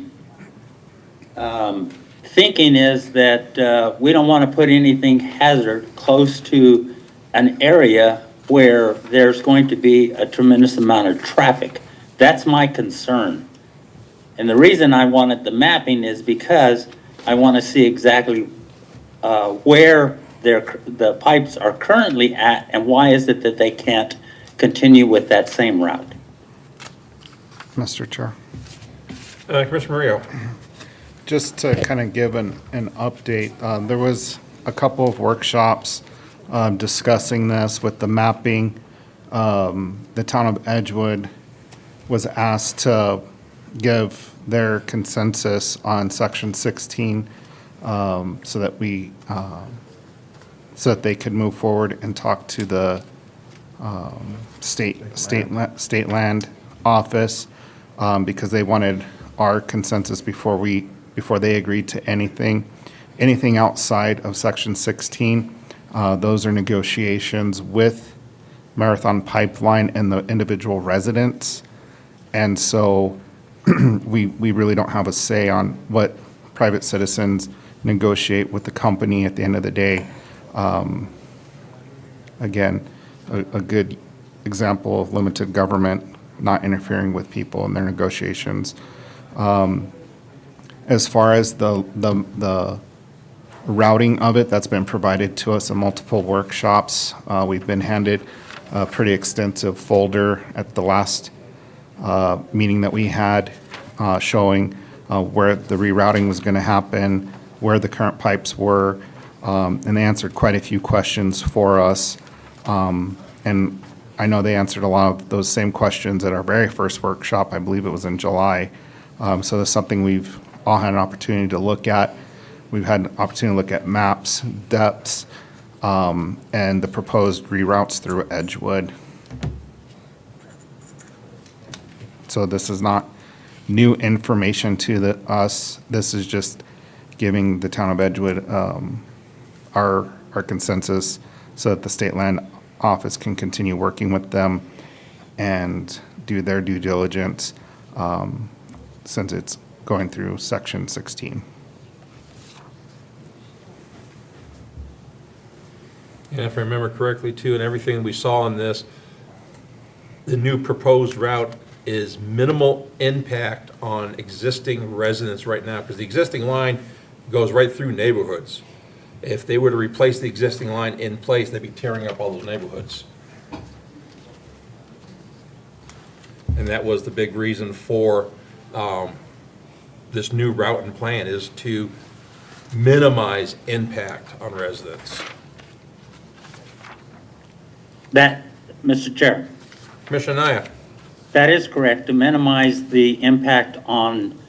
thinking is that we don't want to put anything hazard close to an area where there's going to be a tremendous amount of traffic. That's my concern. And the reason I wanted the mapping is because I want to see exactly where the pipes are currently at, and why is it that they can't continue with that same route. Mr. Chair. Commissioner Mario. Just to kind of give an update, there was a couple of workshops discussing this with the mapping. The town of Edgewood was asked to give their consensus on Section 16 so that they could move forward and talk to the state land office, because they wanted our consensus before they agreed to anything outside of Section 16. Those are negotiations with Marathon Pipeline and the individual residents. And so we really don't have a say on what private citizens negotiate with the company at the end of the day. Again, a good example of limited government not interfering with people in their negotiations. As far as the routing of it, that's been provided to us in multiple workshops. We've been handed a pretty extensive folder at the last meeting that we had, showing where the rerouting was going to happen, where the current pipes were, and they answered quite a few questions for us. And I know they answered a lot of those same questions at our very first workshop. I believe it was in July. So that's something we've all had an opportunity to look at. We've had an opportunity to look at maps, depths, and the proposed reroutes through Edgewood. So this is not new information to us. This is just giving the town of Edgewood our consensus so that the state land office can continue working with them and do their due diligence, since it's going through Section 16. And if I remember correctly too, and everything we saw in this, the new proposed route is minimal impact on existing residents right now, because the existing line goes right through neighborhoods. If they were to replace the existing line in place, they'd be tearing up all those neighborhoods. And that was the big reason for this new route and plan, is to minimize impact on residents. That, Mr. Chair, Commissioner Naya. that is correct, to minimize the impact on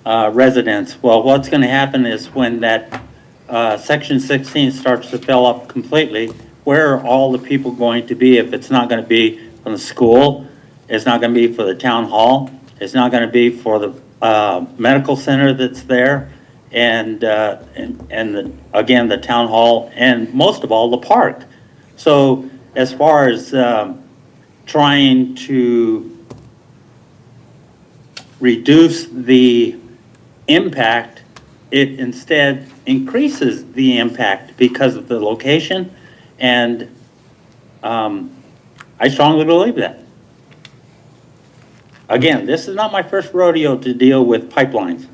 residents. Well, what's going to happen is when that Section 16 starts to fill up completely, where are all the people going to be if it's not going to be from the school, it's not going to be for the town hall, it's not going to be for the medical center that's there, and again, the town hall, and most of all, the park. So as far as trying to reduce the impact, it instead increases the impact because of the location, and I strongly believe that. Again, this is not my first rodeo to deal with pipelines.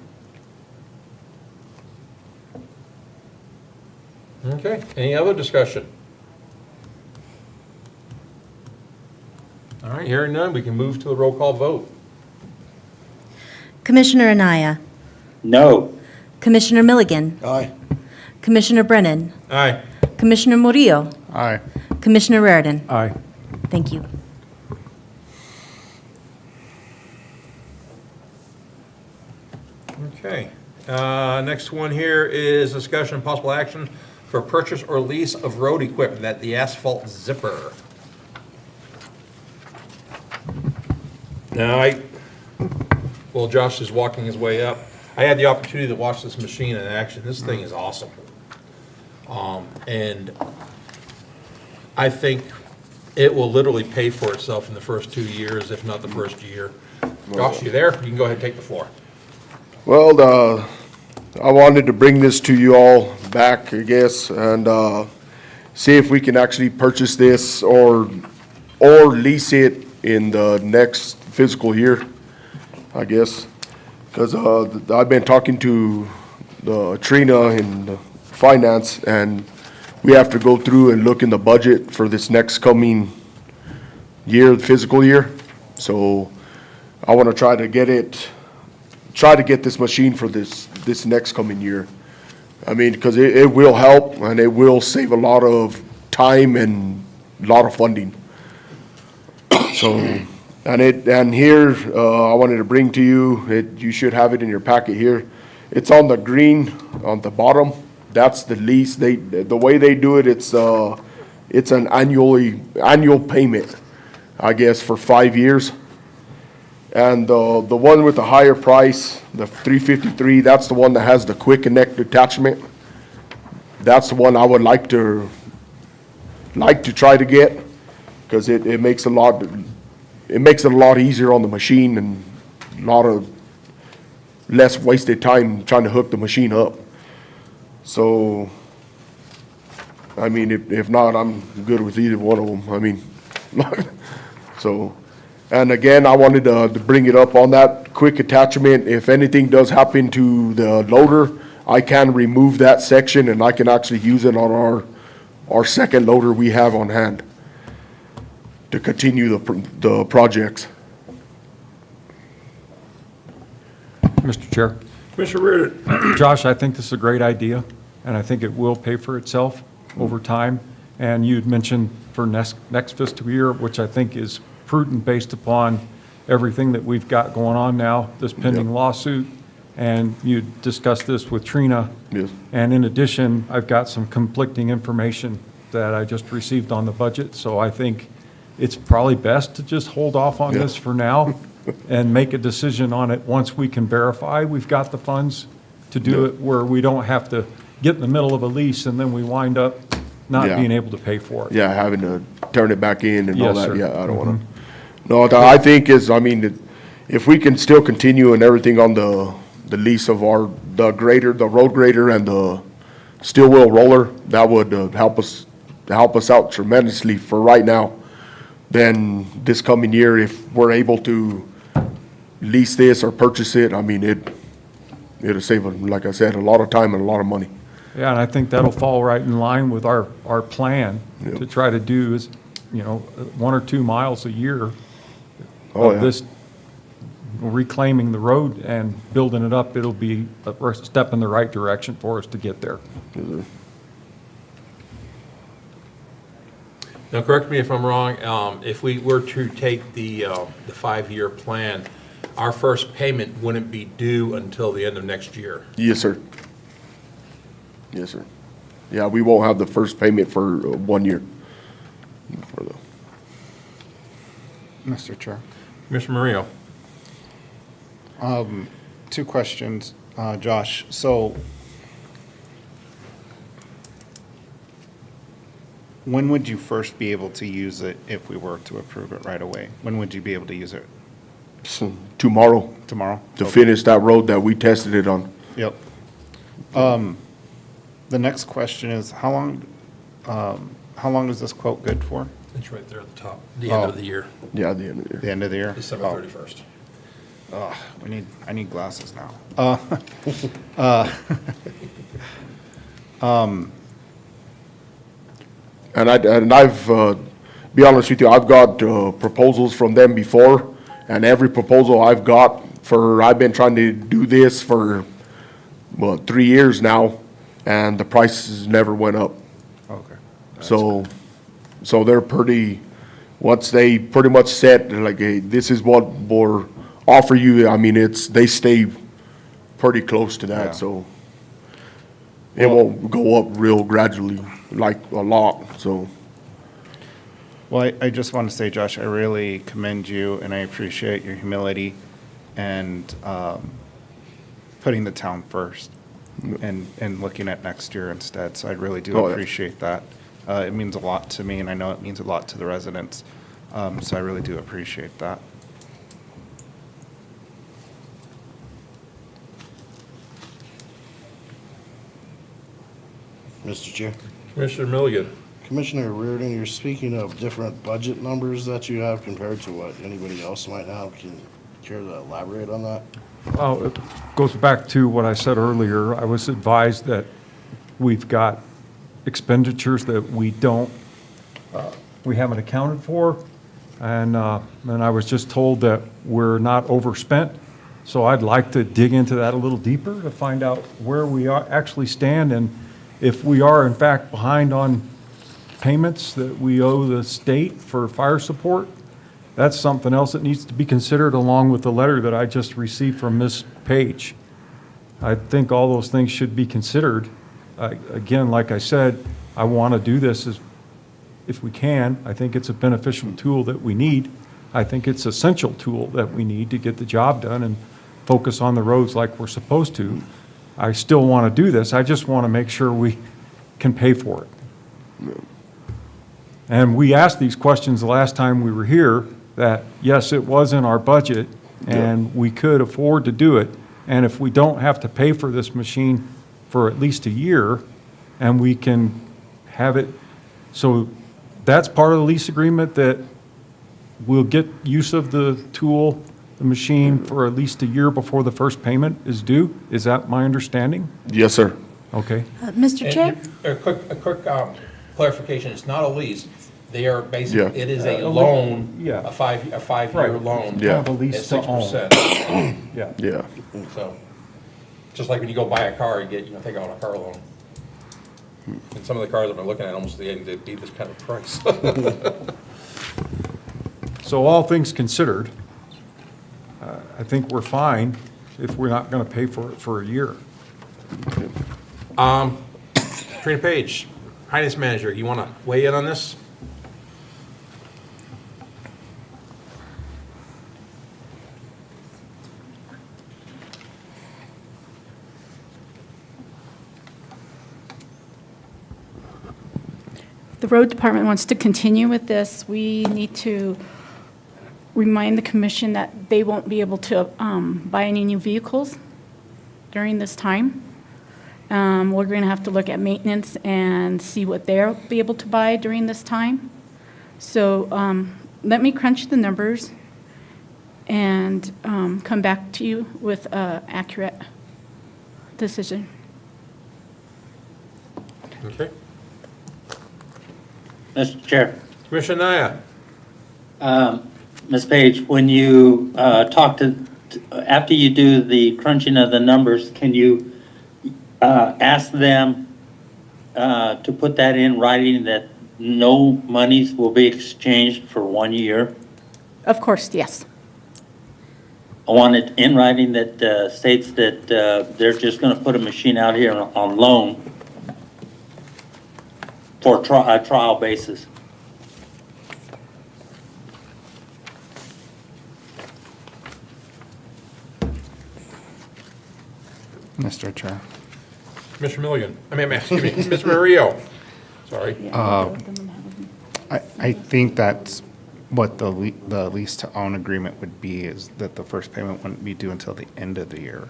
Okay, any other discussion? All right, hearing none, we can move to a roll call vote. Commissioner Anaya, No. Commissioner Milligan, Aye. Commissioner Brennan, Aye. Commissioner Murillo, Aye. Commissioner Raridan. Aye. Thank you. Okay, next one here is discussion and possible action for purchase or lease of road equipment, that the asphalt zipper. Now, while Josh is walking his way up, I had the opportunity to watch this machine in action. This thing is awesome. And I think it will literally pay for itself in the first 2 years, if not the first year. Josh, you there? You can go ahead and take the floor. Well, I wanted to bring this to you all back, I guess, and see if we can actually purchase this or lease it in the next fiscal year, I guess. Because I've been talking to Trina in finance, and we have to go through and look in the budget for this next coming year, fiscal year. So I want to try to get this machine for this next coming year. I mean, because it will help, and it will save a lot of time and a lot of funding. So, and here, I wanted to bring to you, you should have it in your packet here. It's on the green, on the bottom. That's the lease. The way they do it, it's an annual payment, I guess, for 5 years. And the one with the higher price, the $353, that's the one that has the quick connect attachment. That's the one I would like to try to get, because it makes it a lot easier on the machine and a lot of less wasted time trying to hook the machine up. So, I mean, if not, I'm good with either one of them. I mean, so. And again, I wanted to bring it up on that quick attachment. If anything does happen to the loader, I can remove that section and I can actually use it on our second loader we have on hand to continue the projects. Mr. Chair. Commissioner Reardon. Josh, I think this is a great idea, and I think it will pay for itself over time. And you'd mentioned for next fiscal year, which I think is prudent based upon everything that we've got going on now, this pending lawsuit, and you discussed this with Trina. Yes. And in addition, I've got some conflicting information that I just received on the budget, so I think it's probably best to just hold off on this for now and make a decision on it once we can verify we've got the funds to do it, where we don't have to get in the middle of a lease and then we wind up not being able to pay for it. Yeah, having to turn it back in and all Yes, that. sir. Yeah, I don't want to. No, I think if we can still continue and everything on the lease of the road grader and the steel wheel roller, that would help us out tremendously for right now. Then this coming year, if we're able to lease this or purchase it, I mean, it'll save, like I said, a lot of time and a lot of money. Yeah, and I think that'll fall right in line with our plan to try to do is, 1 or 2 miles a year of this, reclaiming the road and building it up. It'll be a step in the right direction for us to get there. Now, correct me if I'm wrong, if we were to take the 5-year plan, our first payment wouldn't be due until the end of next year. Yes, sir. Yes, sir. Yeah, we won't have the first payment for 1 year. Mr. Chair. Commissioner Murillo. 2 questions, Josh. So when would you first be able to use it if we were to approve it right away? When would you be able to use it? Tomorrow. Tomorrow? To finish that road that we tested it on. Yep. The next question is, how long is this quote good for? It's right there at the top, the end of the year, Yeah, the end of the year. The end of the year? December 31st. Oh, I need glasses now. And I've, be honest with you, I've got proposals from them before, and every proposal I've got I've been trying to do this for, 3 years now, and the prices never went up. Okay. So they're pretty, once they pretty much said, like, hey, this is what we're offer you, I mean, they stay pretty close to Yeah. that, so it won't go up real gradually, like a lot, so. Well, I just want to say, Josh, I really commend you, and I appreciate your humility and putting the town first and looking at next year instead. So I really do Oh, yeah. appreciate that. It means a lot to me, and I know it means a lot to the residents. So I really do appreciate that. Mr. Chair. Commissioner Milligan. Commissioner Reardon, you're speaking of different budget numbers that you have compared to what anybody else might have. Can you care to elaborate on that? Well, it goes back to what I said earlier. I was advised that we've got expenditures that we haven't accounted for. And I was just told that we're not overspent. So I'd like to dig into that a little deeper to find out where we actually stand, and if we are in fact behind on payments that we owe the state for fire support. That's something else that needs to be considered, along with the letter that I just received from Ms. Page. I think all those things should be considered. Again, like I said, I want to do this if we can. I think it's a beneficial tool that we need. I think it's an essential tool that we need to get the job done and focus on the roads like we're supposed to. I still want to do this. I just want to make sure we can pay for it. And we asked these questions the last time we were here, that yes, it was in our budget and we could afford to do it. And if we don't have to pay for this machine for at least a year, and we can have it, so that's part of the lease agreement, that we'll get use of the tool, the machine, for at least a year before the first payment is due? Is that my understanding? Yes, sir. Okay. Mr. Chair? A quick clarification, it's not a lease. They are basically, Yeah. it is a loan, Yeah. a five-year Right. loan. Yeah. Kind of a lease At to own. 6%. Yeah. Yeah. So, just like when you go buy a car, take out a car loan. And some of the cars I've been looking at, almost they be this kind of price. So all things considered, I think we're fine if we're not going to pay for it for a year. Trina Page, Finance Manager, you want to weigh in on this? The road department wants to continue with this. We need to remind the commission that they won't be able to buy any new vehicles during this time. We're going to have to look at maintenance and see what they'll be able to buy during this time. So let me crunch the numbers and come back to you with an accurate decision. Okay. Mr. Chair. Commissioner Naya? Ms. Page, when you after you do the crunching of the numbers, can you ask them to put that in writing, that no monies will be exchanged for 1 year? Of course, yes. I want it in writing that states that they're just going to put a machine out here on loan for a trial basis. Mr. Chair. Commissioner Milligan? Excuse me, Mr. Mario. Sorry. I think that's what the lease to own agreement would be, is that the first payment wouldn't be due until the end of the year.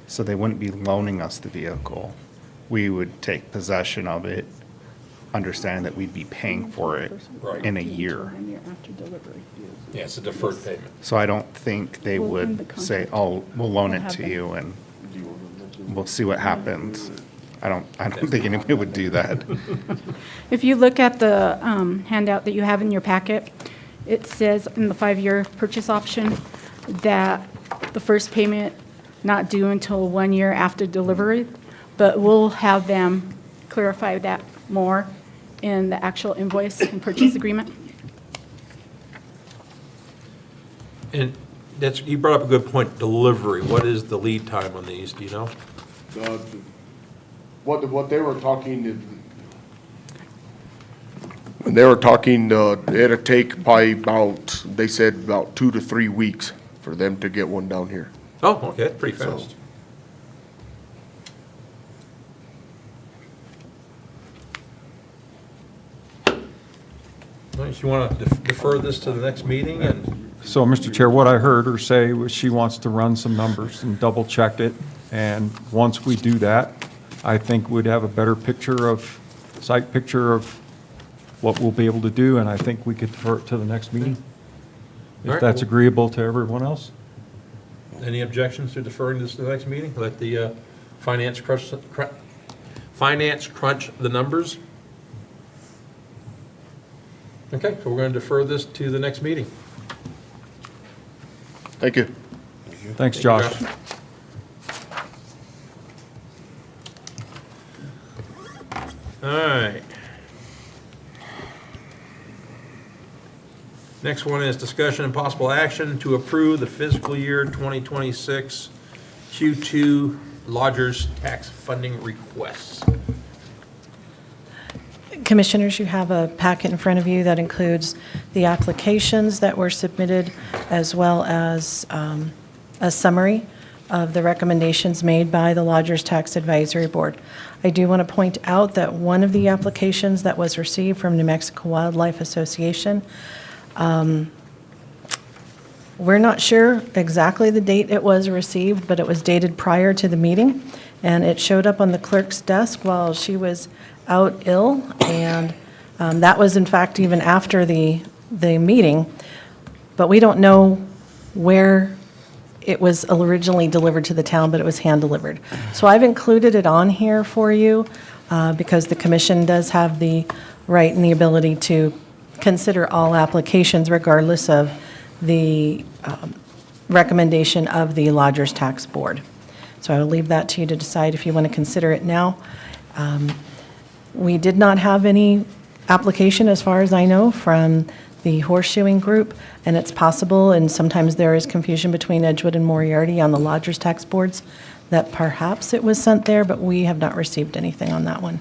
So they wouldn't be loaning us the vehicle. We would take possession of it, understanding that we'd be paying for it Right. in a year. Yeah, it's a deferred payment. So I don't think they We'll end the would say, contract. oh, we'll loan We'll it have to them. you and we'll see what happens. I don't think anybody would do that. If you look at the handout that you have in your packet, it says in the 5-year purchase option that the first payment not due until 1 year after delivery, but we'll have them clarify that more in the actual invoice and purchase agreement. And that's, you brought up a good point, delivery. What is the lead time on these, do you know? What they were talking, when they were talking, it'd take probably about, they said about 2 to 3 weeks for them to get one down here. Oh, okay, that's pretty fast. Well, you want to defer this to the next meeting and? So, Mr. Chair, what I heard her say was she wants to run some numbers and double check it. And once we do that, I think we'd have a better site picture of what we'll be able to do, and I think we could defer it to the next meeting. All right, If that's well- agreeable to everyone else? Any objections to deferring this to the next meeting? Let the finance crunch the numbers? Okay, so we're going to defer this to the next meeting. Thank you. Thanks, Josh. All right. Next one is discussion and possible action to approve the fiscal year 2026 Q2 lodgers tax funding requests. Commissioners, you have a packet in front of you that includes the applications that were submitted, as well as a summary of the recommendations made by the Lodgers Tax Advisory Board. I do want to point out that one of the applications that was received from New Mexico Wildlife Association, we're not sure exactly the date it was received, but it was dated prior to the meeting, and it showed up on the clerk's desk while she was out ill, and that was in fact even after the meeting, but we don't know where it was originally delivered to the town, but it was hand-delivered. So I've included it on here for you because the commission does have the right and the ability to consider all applications regardless of the recommendation of the Lodgers Tax Board. So I will leave that to you to decide if you want to consider it now. We did not have any application, as far as I know, from the horseshoeing group, and it's possible, and sometimes there is confusion between Edgewood and Moriarty on the Lodgers Tax Boards, that perhaps it was sent there, but we have not received anything on that one.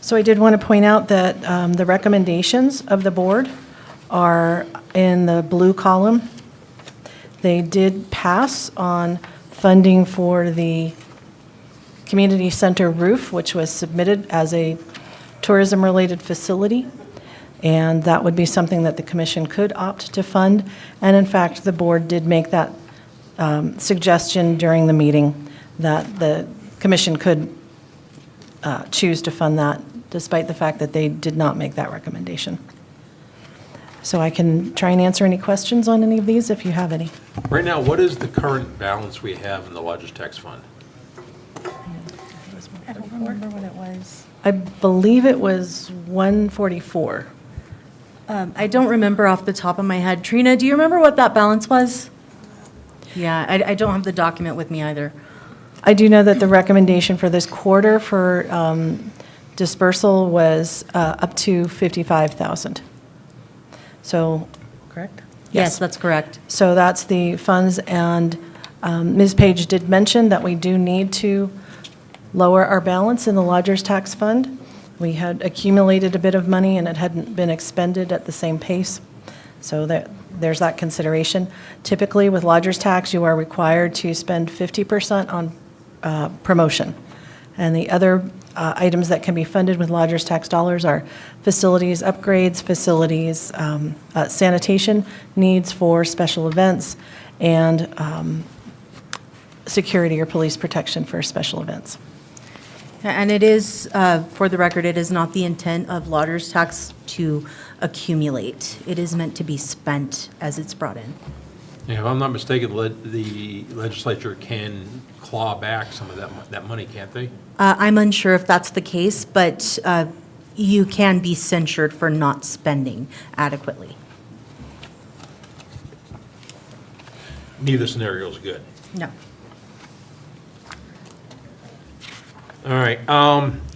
So I did want to point out that the recommendations of the board are in the blue column. They did pass on funding for the community center roof, which was submitted as a tourism-related facility, and that would be something that the commission could opt to fund. And in fact, the board did make that suggestion during the meeting that the commission could choose to fund that, despite the fact that they did not make that recommendation. So I can try and answer any questions on any of these if you have any. Right now, what is the current balance we have in the lodgers tax fund? I don't remember what it was. I believe it was 144. I don't remember off the top of my head. Trina, do you remember what that balance was? Yeah, I don't have the document with me either. I do know that the recommendation for this quarter for dispersal was up to 55,000. So, correct? Yes, that's correct. So that's the funds, and Ms. Page did mention that we do need to lower our balance in the lodgers tax fund. We had accumulated a bit of money and it hadn't been expended at the same pace. So there's that consideration. Typically with lodgers tax, you are required to spend 50% on promotion. And the other items that can be funded with lodgers tax dollars are facilities upgrades, facilities sanitation needs for special events, and security or police protection for special events. And it is, for the record, it is not the intent of lodger's tax to accumulate. It is meant to be spent as it's brought in. Yeah, if I'm not mistaken, the legislature can claw back some of that money, can't they? I'm unsure if that's the case, but you can be censured for not spending adequately. Neither scenario is good. No. All right,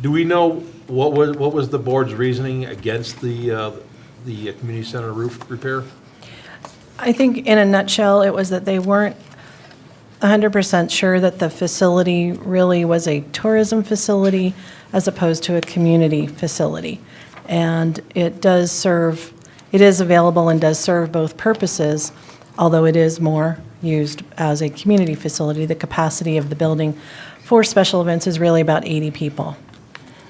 do we know what was the board's reasoning against the community center roof repair? I think in a nutshell, it was that they weren't 100% sure that the facility really was a tourism facility as opposed to a community facility. And it is available and does serve both purposes, although it is more used as a community facility. The capacity of the building for special events is really about 80 people.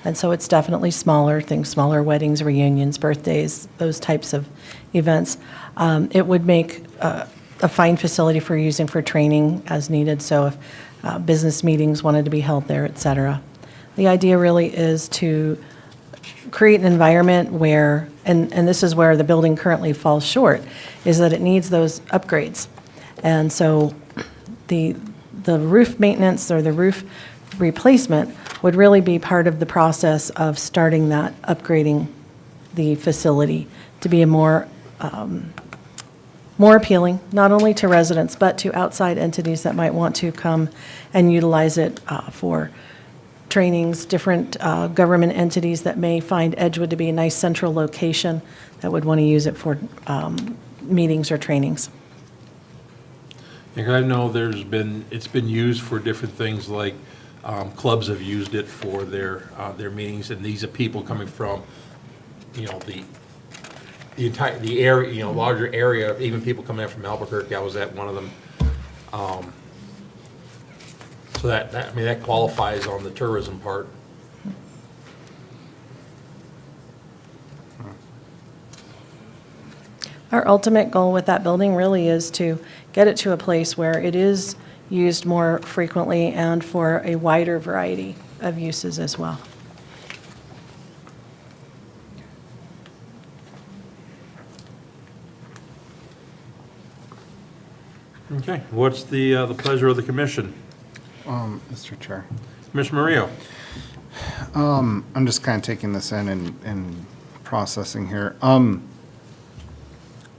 And so it's definitely smaller, smaller weddings, reunions, birthdays, those types of events. It would make a fine facility for using for training as needed, so if business meetings wanted to be held there, et cetera. The idea really is to create an environment where, and this is where the building currently falls short, is that it needs those upgrades. And so the roof maintenance or the roof replacement would really be part of the process of starting that, upgrading the facility to be a more appealing, not only to residents, but to outside entities that might want to come and utilize it for trainings, different government entities that may find Edgewood to be a nice central location that would want to use it for meetings or trainings. Because I know it's been used for different things, like clubs have used it for their meetings, and these are people coming from, the area, larger area, even people coming in from Albuquerque. I was at one of them. So that qualifies on the tourism part. Our ultimate goal with that building really is to get it to a place where it is used more frequently and for a wider variety of uses as well. Okay, what's the pleasure of the commission? Mr. Chair. Commissioner Murillo? I'm just kind of taking this in and processing here.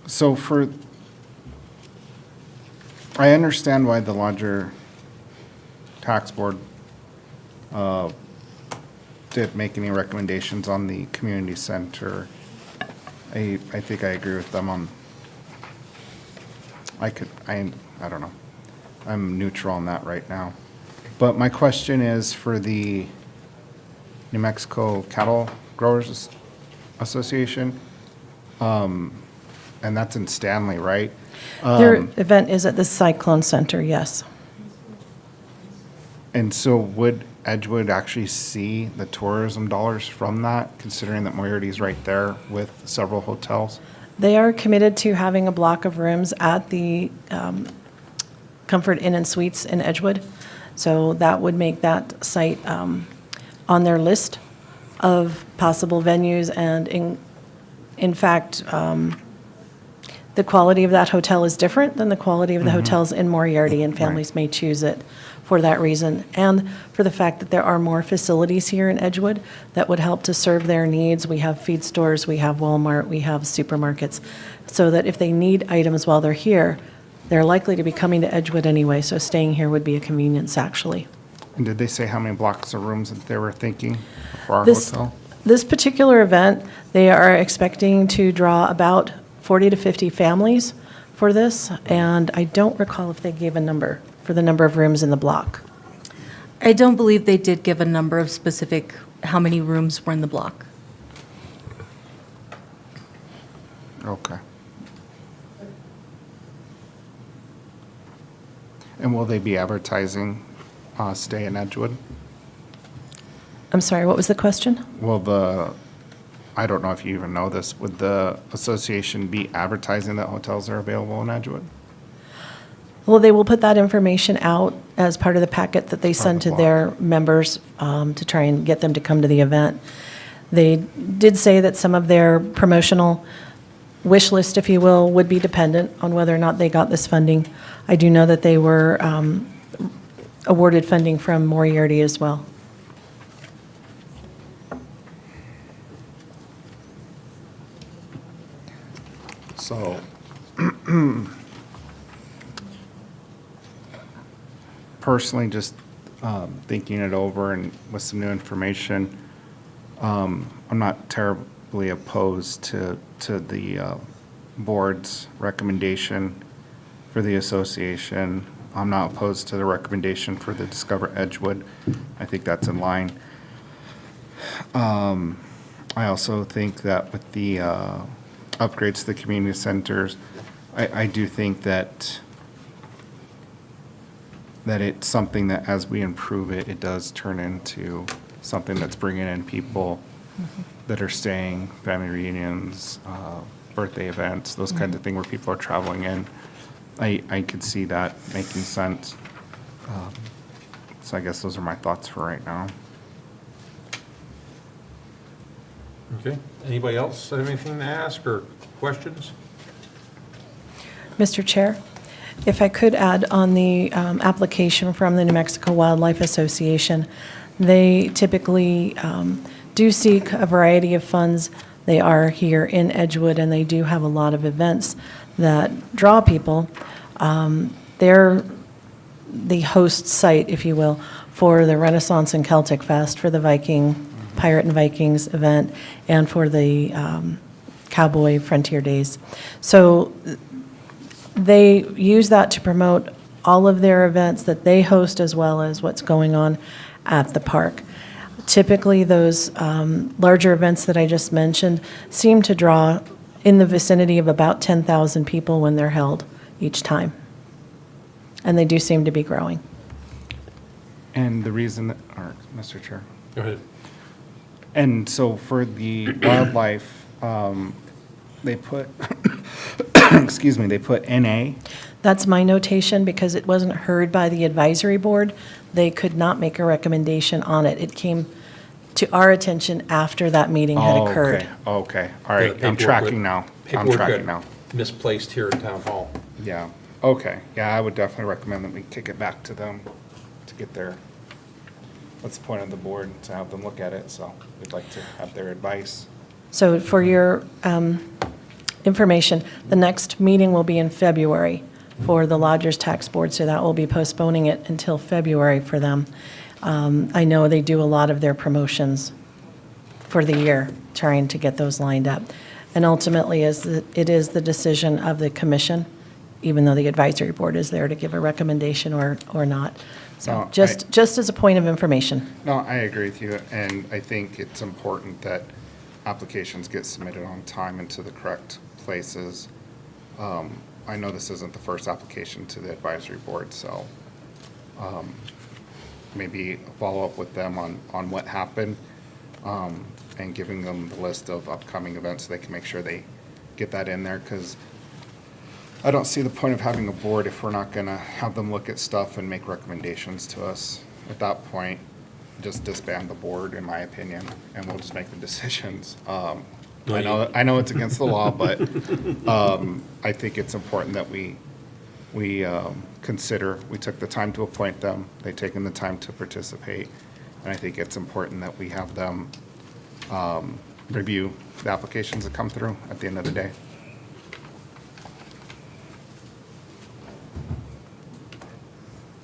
So I understand why the lodger tax board didn't make any recommendations on the community center. I think I agree with them on, I don't know. I'm neutral on that right now. But my question is for the New Mexico Cattle Growers Association, and that's in Stanley, right? Their event is at the Cyclone Center, yes. And so would Edgewood actually see the tourism dollars from that, considering that Moriarty's right there with several hotels? They are committed to having a block of rooms at the Comfort Inn and Suites in Edgewood. So that would make that site on their list of possible venues. And in fact, the quality of that hotel is different than the quality of the hotels in Moriarty, and families may choose it for that reason. And for the fact that there are more facilities here in Edgewood that would help to serve their needs. We have feed stores, we have Walmart, we have supermarkets, so that if they need items while they're here, they're likely to be coming to Edgewood anyway, so staying here would be a convenience, actually. And did they say how many blocks of rooms that they were thinking for our This- hotel? This particular event, they are expecting to draw about 40 to 50 families for this, and I don't recall if they gave a number for the number of rooms in the block. I don't believe they did give a number of specific, how many rooms were in the block. Okay. And will they be advertising stay in Edgewood? I'm sorry, what was the question? Will I don't know if you even know this, would the association be advertising that hotels are available in Edgewood? Well, they will put that information out as part of the packet that they send to their members to try and get them to come to the event. They did say that some of their promotional wish list, if you will, would be dependent on whether or not they got this funding. I do know that they were awarded funding from Moriarty as well. So, personally, just thinking it over and with some new information, I'm not terribly opposed to the board's recommendation for the association. I'm not opposed to the recommendation for the Discover Edgewood. I think that's in line. I also think that with the upgrades to the community centers, I do think that it's something that as we improve it, it does turn into something that's bringing in people that are staying, family reunions, birthday events, those kinds of things where people are traveling in. I could see that making sense. So I guess those are my thoughts for right now. Okay, anybody else have anything to ask or questions? Mr. Chair, if I could add on the application from the New Mexico Wildlife Association, they typically do seek a variety of funds. They are here in Edgewood, and they do have a lot of events that draw people. They're the host site, if you will, for the Renaissance and Celtic Fest, for the Pirate and Vikings event, and for the Cowboy Frontier Days. So they use that to promote all of their events that they host, as well as what's going on at the park. Typically, those larger events that I just mentioned seem to draw in the vicinity of about 10,000 people when they're held each time. And they do seem to be growing. And the reason, or Mr. Chair. Go ahead. And so for the wildlife, they put, excuse me, they put NA. That's my notation because it wasn't heard by the advisory board. They could not make a recommendation on it. It came to our attention after that meeting had Oh, occurred. okay, all right, The I'm paperwork tracking now. I'm paperwork tracking got now. Misplaced here in Town Hall. Yeah, okay, yeah, I would definitely recommend that we kick it back to them to get their, what's the point of the board, to have them look at it, so we'd like to have their advice. So for your information, the next meeting will be in February for the Lodgers Tax Board, so that will be postponing it until February for them. I know they do a lot of their promotions for the year, trying to get those lined up. And ultimately, it is the decision of the commission, even though the advisory board is there to give a recommendation or not. So No, just as a point of information. No, I agree with you, and I think it's important that applications get submitted on time and to the correct places. I know this isn't the first application to the advisory board, so maybe follow up with them on what happened, and giving them the list of upcoming events so they can make sure they get that in there, because I don't see the point of having a board if we're not gonna have them look at stuff and make recommendations to us. At that point, just disband the board, in my opinion, and we'll just make the decisions. I know it's against the law, but I think it's important that we consider, we took the time to appoint them, they've taken the time to participate, and I think it's important that we have them review the applications that come through at the end of the day.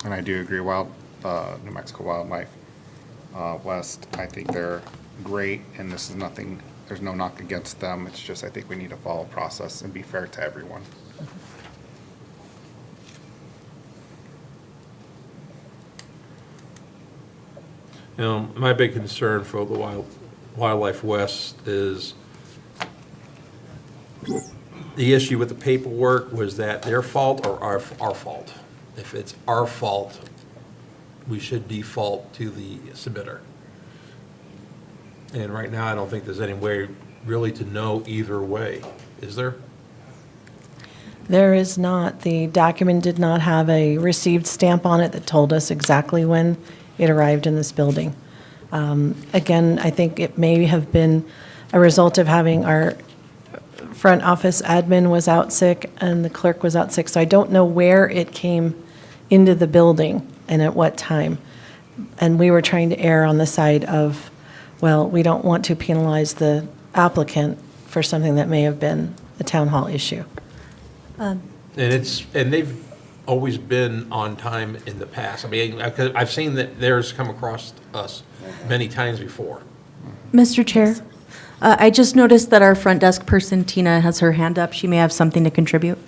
And I do agree, New Mexico Wildlife West, I think they're great, and this is nothing, there's no knock against them, it's just I think we need to follow process and be fair to everyone. You know, my big concern for the Wildlife West is the issue with the paperwork. Was that their fault or our fault? If it's our fault, we should default to the submitter. And right now, I don't think there's any way really to know either way, is there? There is not. The document did not have a received stamp on it that told us exactly when it arrived in this building. Again, I think it may have been a result of having our front office admin was out sick and the clerk was out sick, so I don't know where it came into the building and at what time. And we were trying to err on the side of, well, we don't want to penalize the applicant for something that may have been a town hall issue. And they've always been on time in the past. I mean, I've seen that theirs come across us many times before. Mr. Chair, I just noticed that our front desk person, Tina, has her hand up. She may have something to contribute.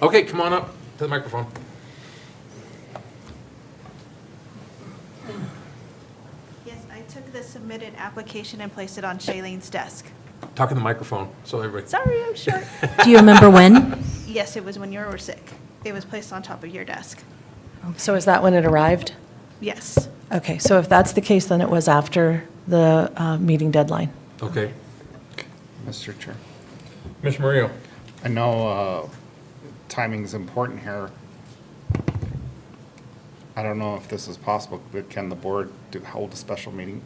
Okay, come on up to the microphone. Yes, I took the submitted application and placed it on Shailene's desk. Talk in the microphone, so everybody. Sorry, I'm short. Do you remember when? Yes, it was when you were sick. It was placed on top of your desk. So is that when it arrived? Yes. Okay, so if that's the case, then it was after the meeting deadline. Okay. Mr. Chair. Mr. Murillo. I know timing's important here. I don't know if this is possible, but can the board hold a special meeting?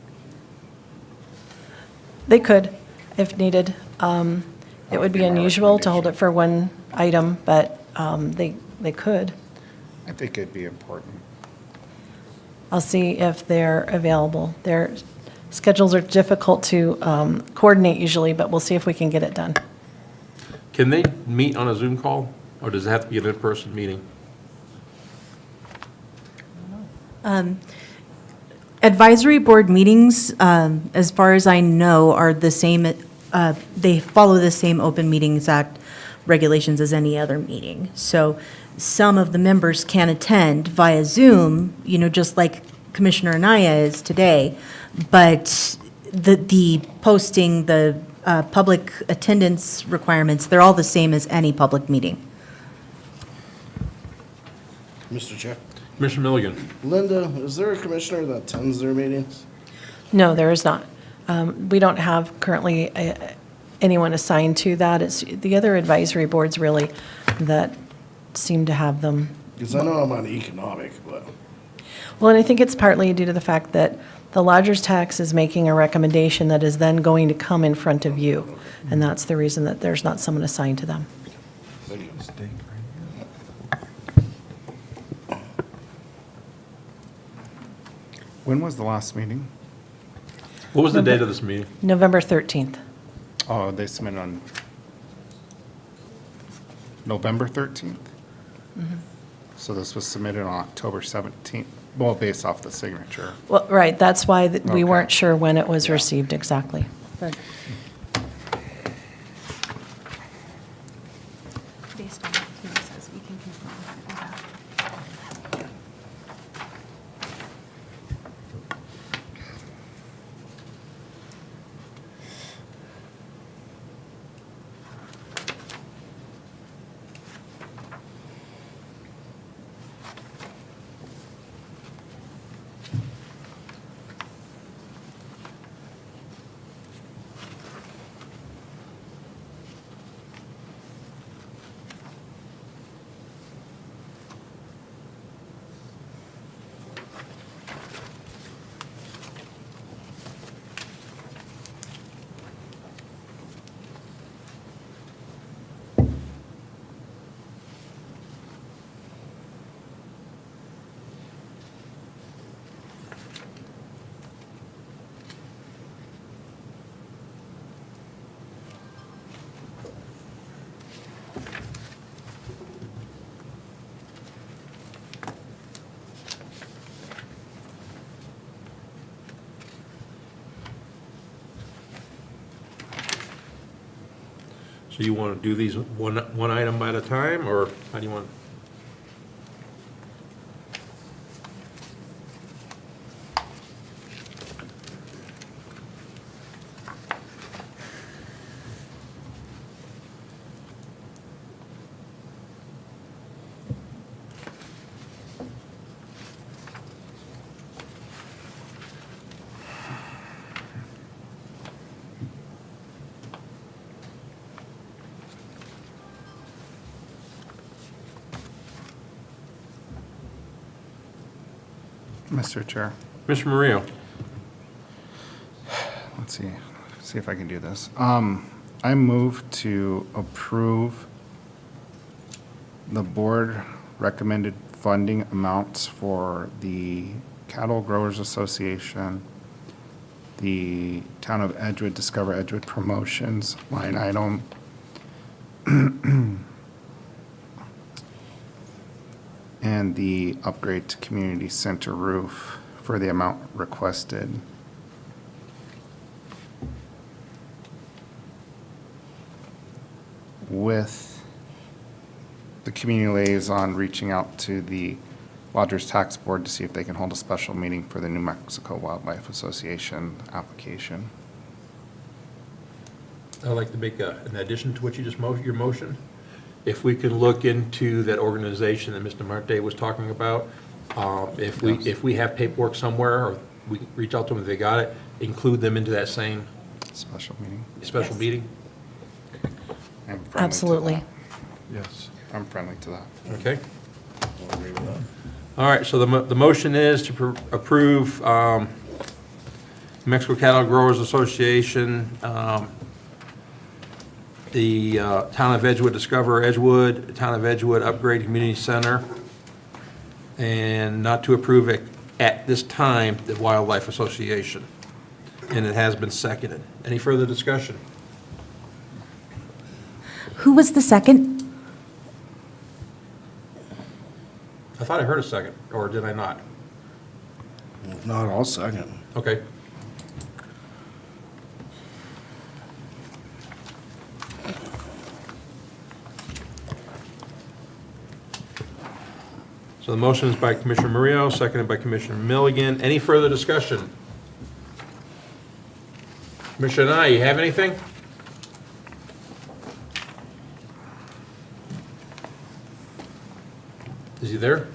They could, if needed. It would be unusual to hold it for one item, but they could. I think it'd be important. I'll see if they're available. Their schedules are difficult to coordinate usually, but we'll see if we can get it done. Can they meet on a Zoom call, or does it have to be an in-person meeting? Advisory board meetings, as far as I know, are the same, they follow the same Open Meetings Act regulations as any other meeting. So some of the members can attend via Zoom, just like Commissioner Anaya is today, but the posting, the public attendance requirements, they're all the same as any public meeting. Mr. Chair. Commissioner Milligan. Linda, is there a commissioner that attends their meetings? No, there is not. We don't have currently anyone assigned to that. It's the other advisory boards really that seem to have them. Because I know I'm on economic, but. Well, and I think it's partly due to the fact that the lodger's tax is making a recommendation that is then going to come in front of you. And that's the reason that there's not someone assigned to them. When was the last meeting? What was the date of this meeting? November 13th. Oh, they submitted on November 13th? So this was submitted on October 17th, well, based off the signature. Well, right, that's why we Okay. weren't sure when it was received exactly. But Based on what he says, we can confirm that. So you want to do these one item at a time, or how do you want? Mr. Chair, Commissioner Mario? let's see if I can do this. I move to approve the board recommended funding amounts for the Cattle Growers Association, the Town of Edgewood Discover Edgewood Promotions line item, and the upgrade to community center roof for the amount requested. With the community liaison reaching out to the Lodgers Tax Board to see if they can hold a special meeting for the New Mexico Wildlife Association application. I'd like to make an addition to what you just, your motion. If we can look into that organization that Mr. Marte was talking about, if we have paperwork somewhere, or we can reach out to them if they got it, include them into that same Special meeting. special meeting? I'm friendly to Absolutely. that. Yes. I'm friendly to that. Okay. All right, so the motion is to approve Mexico Cattle Growers Association, the Town of Edgewood Discover Edgewood, Town of Edgewood Upgrade Community Center, and not to approve it at this time, the Wildlife Association. And it has been seconded. Any further discussion? Who was the second? I thought I heard a second, or did I not? If not, I'll second. Okay. So the motion is by Commissioner Murillo, seconded by Commissioner Milligan. Any further discussion? Commissioner Nye, you have anything? Is he there?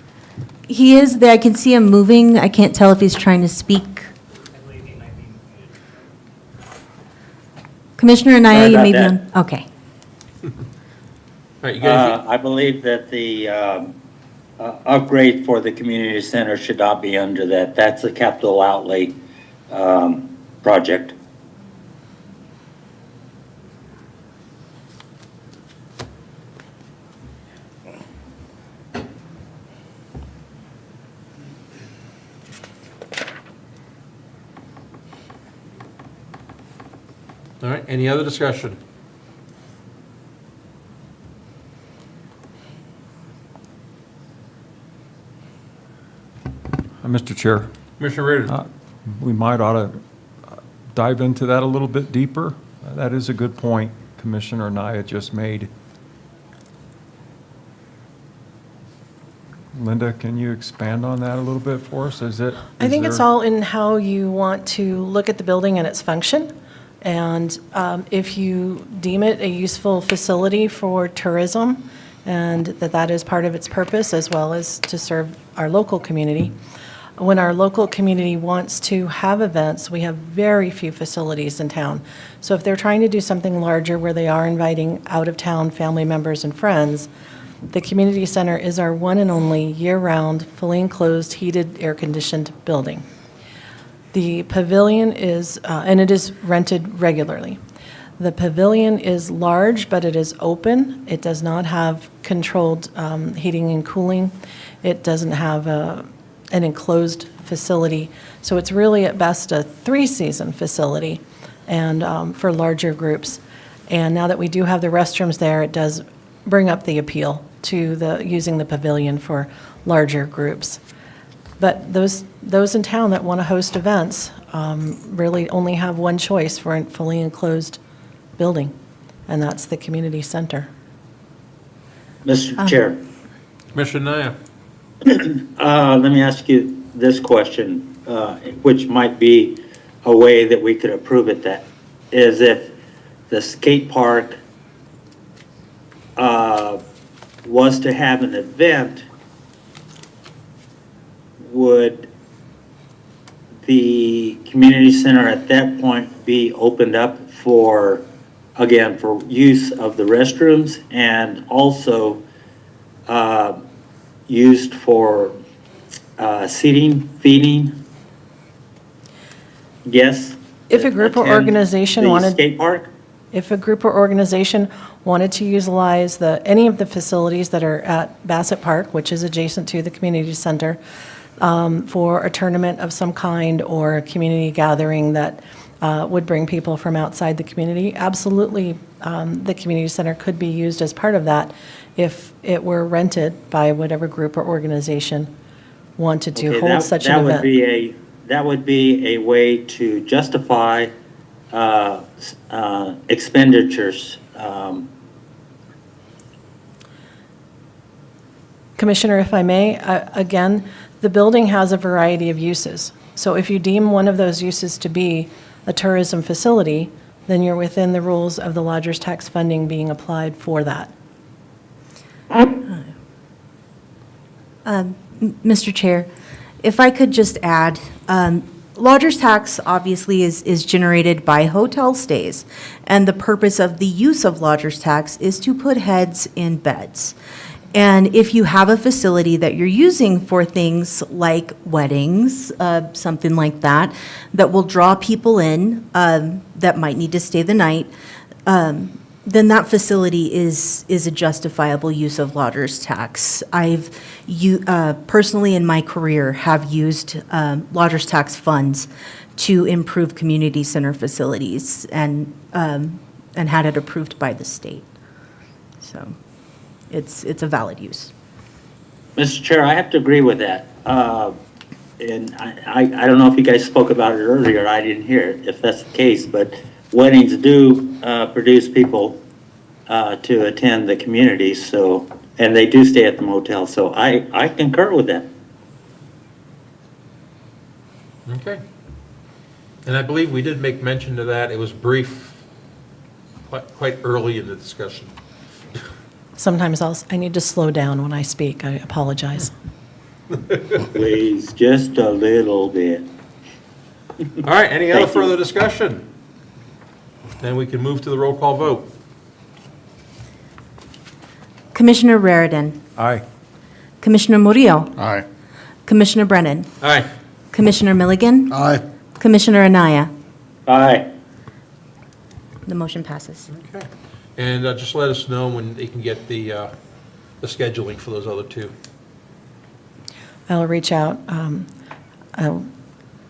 He is there. I can see him moving. I can't tell if he's trying to speak. Commissioner Anaya, Sorry you about may be that. on. Okay. All right, you got I believe that the upgrade for the community center should not be under that. That's a capital outlay project. All right, any other discussion? Mr. Chair, Commissioner Reardon? we might ought to dive into that a little bit deeper. That is a good point Commissioner Naya just made. Linda, can you expand on that a little bit for us? I think it's all in how you want to look at the building and its function. And if you deem it a useful facility for tourism, and that is part of its purpose, as well as to serve our local community. When our local community wants to have events, we have very few facilities in town. So if they're trying to do something larger where they are inviting out-of-town family members and friends, the community center is our one and only year-round, fully enclosed, heated, air-conditioned building. The pavilion is, and it is rented regularly. The pavilion is large, but it is open. It does not have controlled heating and cooling. It doesn't have an enclosed facility. So it's really at best a three-season facility and for larger groups. And now that we do have the restrooms there, it does bring up the appeal to using the pavilion for larger groups. But those in town that want to host events really only have one choice for a fully enclosed building, and that's the community center. Mr. Chair, Commissioner Naya? let me ask you this question, which might be a way that we could approve it, that is if the skate park was to have an event, would the community center at that point be opened up for, again, for use of the restrooms and also used for seating, feeding guests. If a group or attend organization the wanted. skate park? If a group or organization wanted to utilize any of the facilities that are at Bassett Park, which is adjacent to the community center, for a tournament of some kind or a community gathering that would bring people from outside the community, absolutely, the community center could be used as part of that if it were rented by whatever group or organization wanted to Okay, hold such an event. That would be a way to justify expenditures. Commissioner, if I may, again, the building has a variety of uses. So if you deem one of those uses to be a tourism facility, then you're within the rules of the lodger's tax funding being applied for that. Mr. Chair, if I could just add, lodger's tax obviously is generated by hotel stays, and the purpose of the use of lodger's tax is to put heads in beds. And if you have a facility that you're using for things like weddings, something like that, that will draw people in that might need to stay the night, then that facility is a justifiable use of lodger's tax. I've personally in my career have used lodger's tax funds to improve community center facilities and had it approved by the state. So it's a valid use. Mr. Chair, I have to agree with that. And I don't know if you guys spoke about it earlier, I didn't hear it, if that's the case, but weddings do produce people to attend the communities, so, and they do stay at the motel, so I concur with that. Okay. And I believe we did make mention to that. It was brief, quite early in the discussion. Sometimes I need to slow down when I speak. I apologize. Please, just a little bit. All right, any other Thank you. further discussion? Then we can move to the roll call vote. Commissioner Raridan. Aye. Commissioner Murillo. Aye. Commissioner Brennan. Aye. Commissioner Milligan. Aye. Commissioner Anaya. Aye. The motion passes. Okay. And just let us know when they can get the scheduling for those other two. I'll reach out. I'll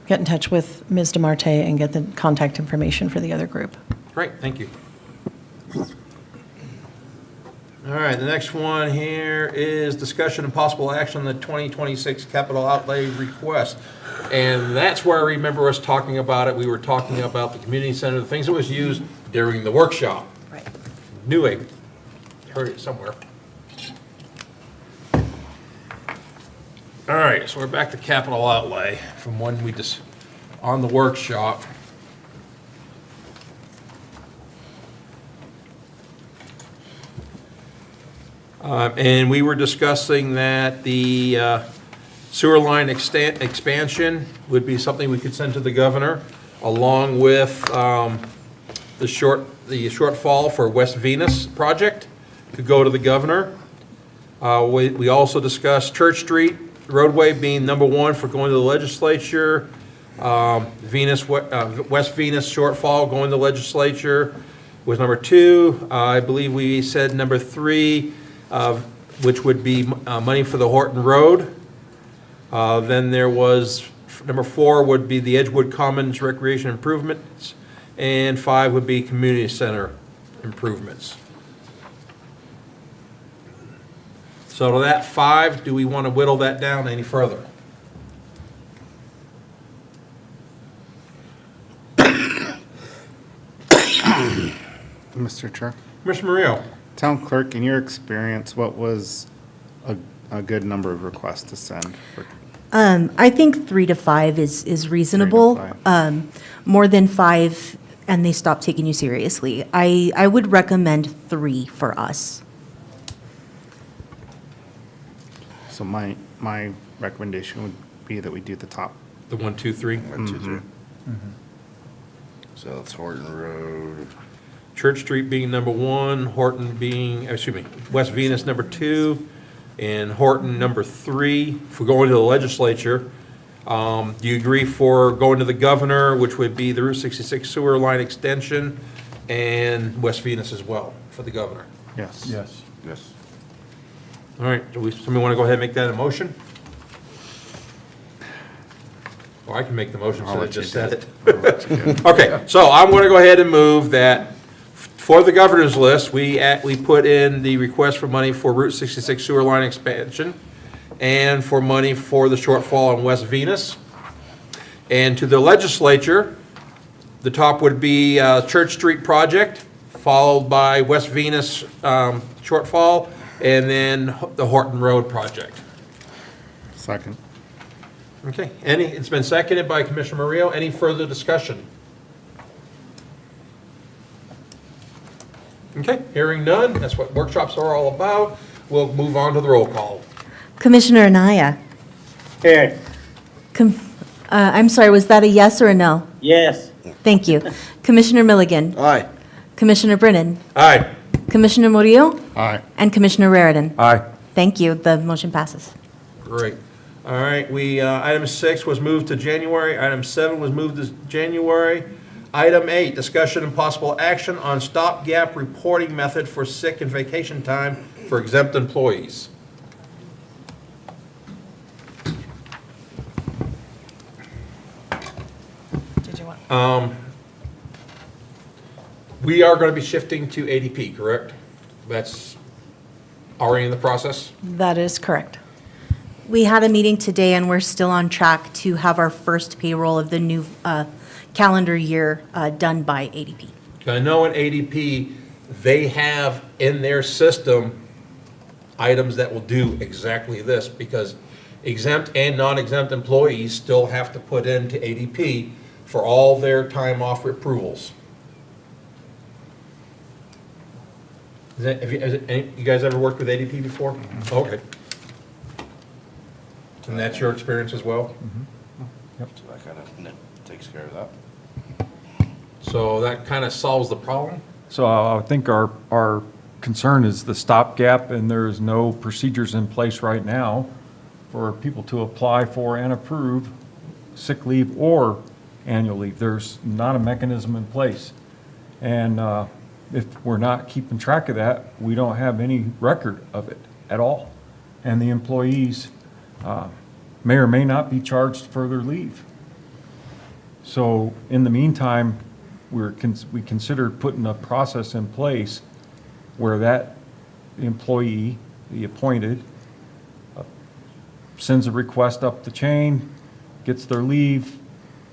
get in touch with Ms. DeMarte and get the contact information for the other group. Great, thank you. All right, the next one here is discussion and possible action on the 2026 capital outlay request. And that's where I remember us talking about it. We were talking about the community center, the things that was used during the workshop. Right. Knew I heard it somewhere. All right, so we're back to capital outlay from when we just, on the workshop. And we were discussing that the sewer line expansion would be something we could send to the governor, along with the shortfall for West Venus project could go to the governor. We also discussed Church Street roadway being number one for going to the legislature. West Venus shortfall going to the legislature was number two. I believe we said number three, which would be money for the Horton Road. Then there was, number four would be the Edgewood Commons recreation improvements, and five would be community center improvements. So to that five, do we want to whittle that down any further? Mr. Chair. Commissioner Murillo? Town clerk, in your experience, what was a good number of requests to send? I think 3 to 5 is reasonable. 3 to 5. More than 5, and they stop taking you seriously. I would recommend 3 for us. So my recommendation would be that we do the top. The 1, 2, 3? 1, 2, 3. So it's Horton Road. Church Street being number one, Horton being, West Venus number two, And Horton, number 3, for going to the legislature. Do you agree for going to the governor, which would be the Route 66 sewer line extension, and West Venus as well for the governor? Yes. Yes. Yes. All right, somebody want to go ahead and make that a motion? Or I can make the motion I'll since I let you just do said it. it. I'll let you do it. Okay, so I'm going to go ahead and move that for the governor's list, we put in the request for money for Route 66 sewer line expansion and for money for the shortfall on West Venus. And to the legislature, the top would be Church Street project, followed by West Venus shortfall, and then the Horton Road project. Second. Okay, it's been seconded by Commissioner Murillo. Any further discussion? Okay, hearing none, that's what workshops are all about. We'll move on to the roll call. Commissioner Anaya. Here. I'm sorry, was that a yes or a no? Yes. Thank you. Commissioner Milligan. Aye. Commissioner Brennan. Aye. Commissioner Murillo. Aye. And Commissioner Raritan. Aye. Thank you. The motion passes. Great. All right, item 6 was moved to January, item 7 was moved to January. Item 8, discussion and possible action on stopgap reporting method for sick and vacation time for exempt employees. Did you want? We are going to be shifting to ADP, correct? That's already in the process? That is correct. We had a meeting today, and we're still on track to have our first payroll of the new calendar year done by ADP. I know in ADP, they have in their system items that will do exactly this, because exempt and non-exempt employees still have to put into ADP for all their time off approvals. Have you guys ever worked with ADP before? Okay. And that's your experience as well? So that kind of takes care of that. So that kind of solves the problem? So I think our concern is the stopgap, and there's no procedures in place right now for people to apply for and approve sick leave or annual leave. There's not a mechanism in place. And if we're not keeping track of that, we don't have any record of it at all. And the employees may or may not be charged for their leave. So in the meantime, we considered putting a process in place where that employee, the appointed, sends a request up the chain, gets their leave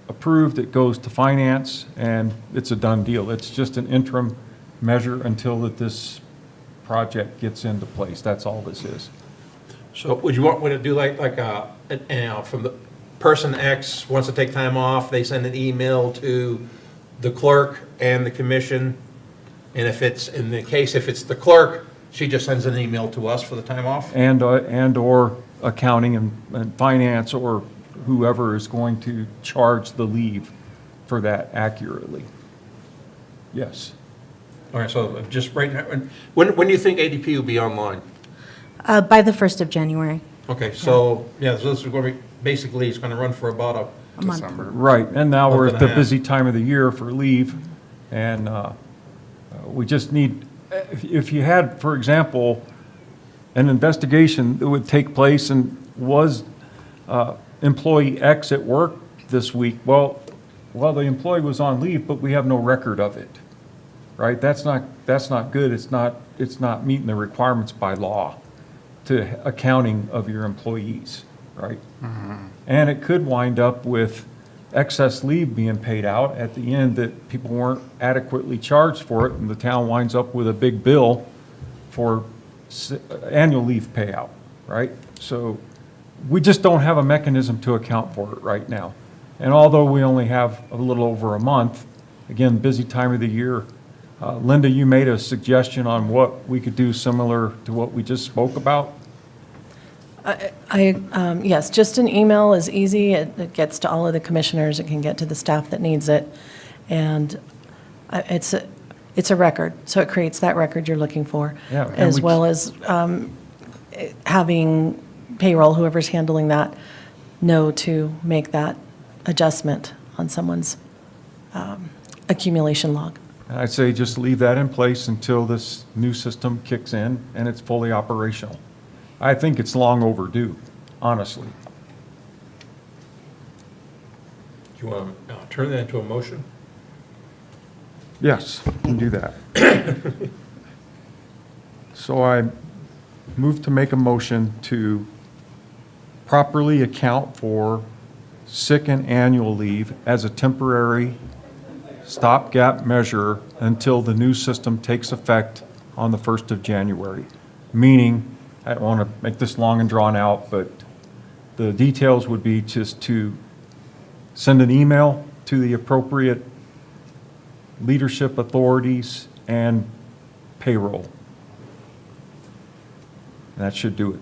approved, it goes to finance, and it's a done deal. It's just an interim measure until this project gets into place. That's all this is. So would you want me to do from the person X wants to take time off, they send an email to the clerk and the commission, and if it's the clerk, she just sends an email to us for the time off? And/or accounting and finance, or whoever is going to charge the leave for that accurately. Yes. All right, so just right now, when do you think ADP will be online? By the 1st of January. Okay, so, so this is going to be, basically, it's going to run for about A month. December. Right, and now we're Month at and a the half. busy time of the year for leave, and we just need, if you had, for example, an investigation that would take place and was employee X at work this week, well, the employee was on leave, but we have no record of it, right? That's not good. It's not meeting the requirements by law to accounting of your employees, right? And it could wind up with excess leave being paid out at the end that people weren't adequately charged for it, and the town winds up with a big bill for annual leave payout, right? So we just don't have a mechanism to account for it right now. And although we only have a little over a month, again, busy time of the year, Linda, you made a suggestion on what we could do similar to what we just spoke about? Yes, just an email is easy. It gets to all of the commissioners. It can get to the staff that needs it. And it's a record, so it creates that record you're looking for. Yeah, and As we well as, having payroll, whoever's handling that, know to make that adjustment on someone's accumulation log. And I'd say just leave that in place until this new system kicks in and it's fully operational. I think it's long overdue, honestly. Do you want to turn that into a motion? Yes, we can do that. So I move to make a motion to properly account for sick and annual leave as a temporary stopgap measure until the new system takes effect on the 1st of January. Meaning, I don't want to make this long and drawn out, but the details would be just to send an email to the appropriate leadership authorities and payroll. That should do it.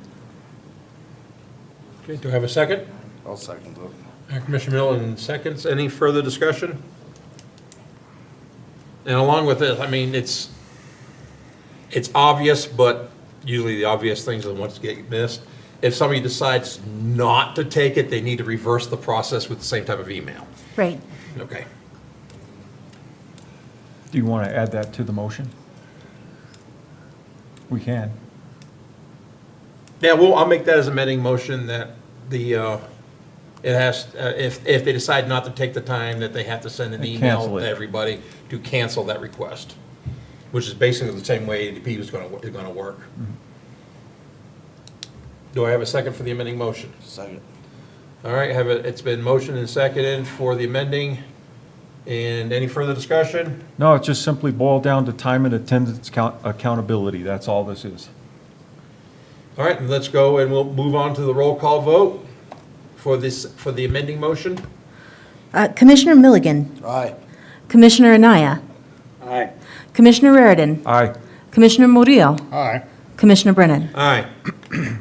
Okay, do I have a second? I'll second it. Commissioner Millen seconds. Any further discussion? And along with it, I mean, it's obvious, but usually the obvious things are the ones that get missed. If somebody decides not to take it, they need to reverse the process with the same type of email. Right. Okay. Do you want to add that to the motion? We can. Yeah, well, I'll make that as amending motion that the, it has, if they decide not to take the time, that they have to send an And email cancel to it. everybody to cancel that request, which is basically the same way ADP is going to work. Do I have a second for the amending motion? Second. All right, it's been motioned and seconded for the amending. And any further discussion? No, it just simply boiled down to time and attendance accountability. That's all this is. All right, and let's go and we'll move on to the roll call vote for the amending motion. Commissioner Milligan, Aye. Commissioner Anaya, Aye. Commissioner Raridan, Aye. Commissioner Murillo, Aye. Commissioner Brennan. Aye. Then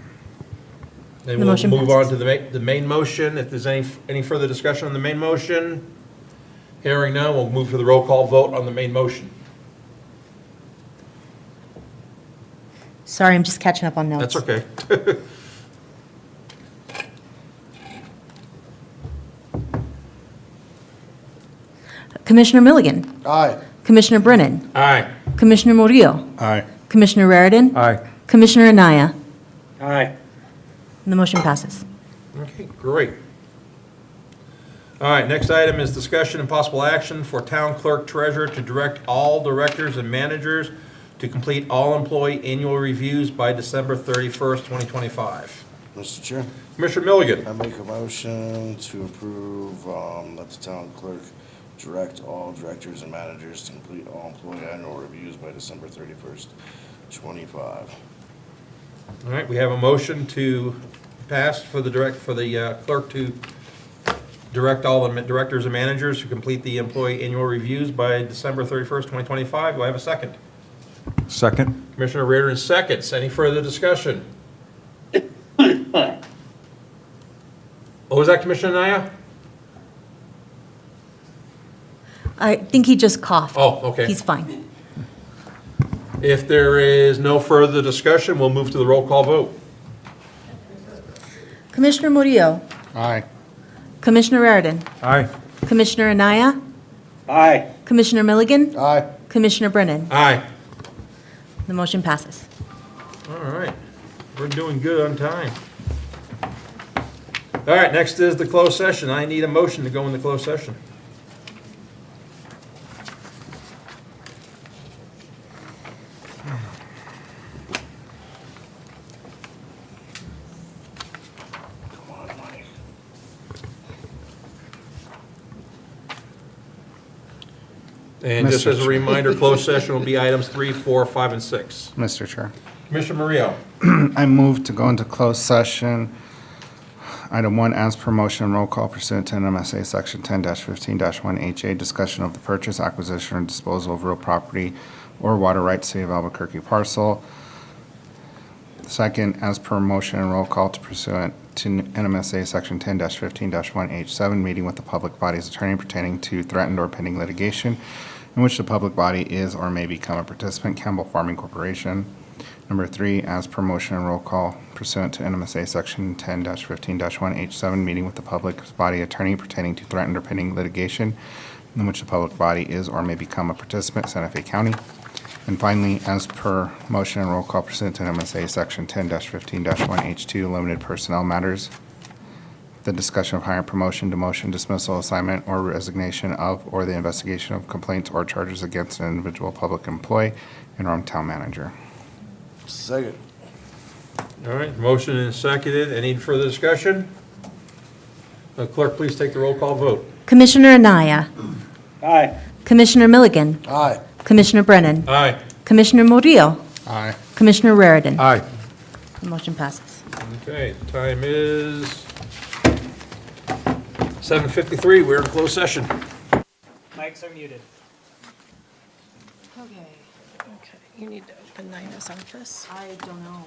The we'll motion move on passes. to the main motion. If there's any further discussion on the main motion, hearing none, we'll move to the roll call vote on the main motion. Sorry, I'm just catching up on notes. That's okay. Commissioner Milligan, Aye. Commissioner Brennan, Aye. Commissioner Murillo, Aye. Commissioner Raridan, Aye. Commissioner Anaya. Aye. And the motion passes. Okay, great. All right, next item is discussion and possible action for town clerk treasurer to direct all directors and managers to complete all employee annual reviews by December 31st, 2025. Mr. Chair, Commissioner Milligan. I make a motion to approve, that the town clerk direct all directors and managers to complete all employee annual reviews by December 31st, 25. All right, we have a motion to pass for the clerk to direct all the directors and managers to complete the employee annual reviews by December 31st, 2025. Do I have a second? Second. Commissioner Reardon seconds. Any further discussion? What was that, Commissioner Naya? I think he just coughed. Oh, okay. He's fine. If there is no further discussion, we'll move to the roll call vote. Commissioner Murillo, Aye. Commissioner Raridan, Aye. Commissioner Anaya, Aye. Commissioner Milligan, Aye. Commissioner Brennan. Aye. The motion passes. All right, we're doing good on time. All right, next is the closed session. I need a motion to go into closed session. Come on, Mike. And just as a reminder, closed session will be items 3, 4, 5, and 6. Mr. Chair. Commissioner Murillo. I move to go into closed session. Item 1, as per motion, roll call pursuant to NMSA Section 10-15-1HA, discussion of the purchase, acquisition, or disposal of real property or water rights, City of Albuquerque parcel. Second, as per motion and roll call to pursuant to NMSA Section 10-15-1H7, meeting with the public body's attorney pertaining to threatened or pending litigation in which the public body is or may become a participant, Campbell Farming Corporation. Number 3, as per motion and roll call pursuant to NMSA Section 10-15-1H7, meeting with the public body attorney pertaining to threatened or pending litigation in which the public body is or may become a participant, Santa Fe County. And finally, as per motion and roll call pursuant to NMSA Section 10-15-1H2, limited personnel matters, the discussion of hiring, promotion, demotion, dismissal, assignment, or resignation of, or the investigation of complaints or charges against an individual public employee, interim town manager. Second. All right, motion is seconded. Any further discussion? Clerk, please take the roll call vote. Commissioner Anaya. Aye. Commissioner Milligan. Aye. Commissioner Brennan. Aye. Commissioner Murillo. Aye. Commissioner Raridan. Aye. The motion passes. Okay, the time is 7:53. We're in closed session. Mics are muted. Okay, you need to open Nina's office. I don't know.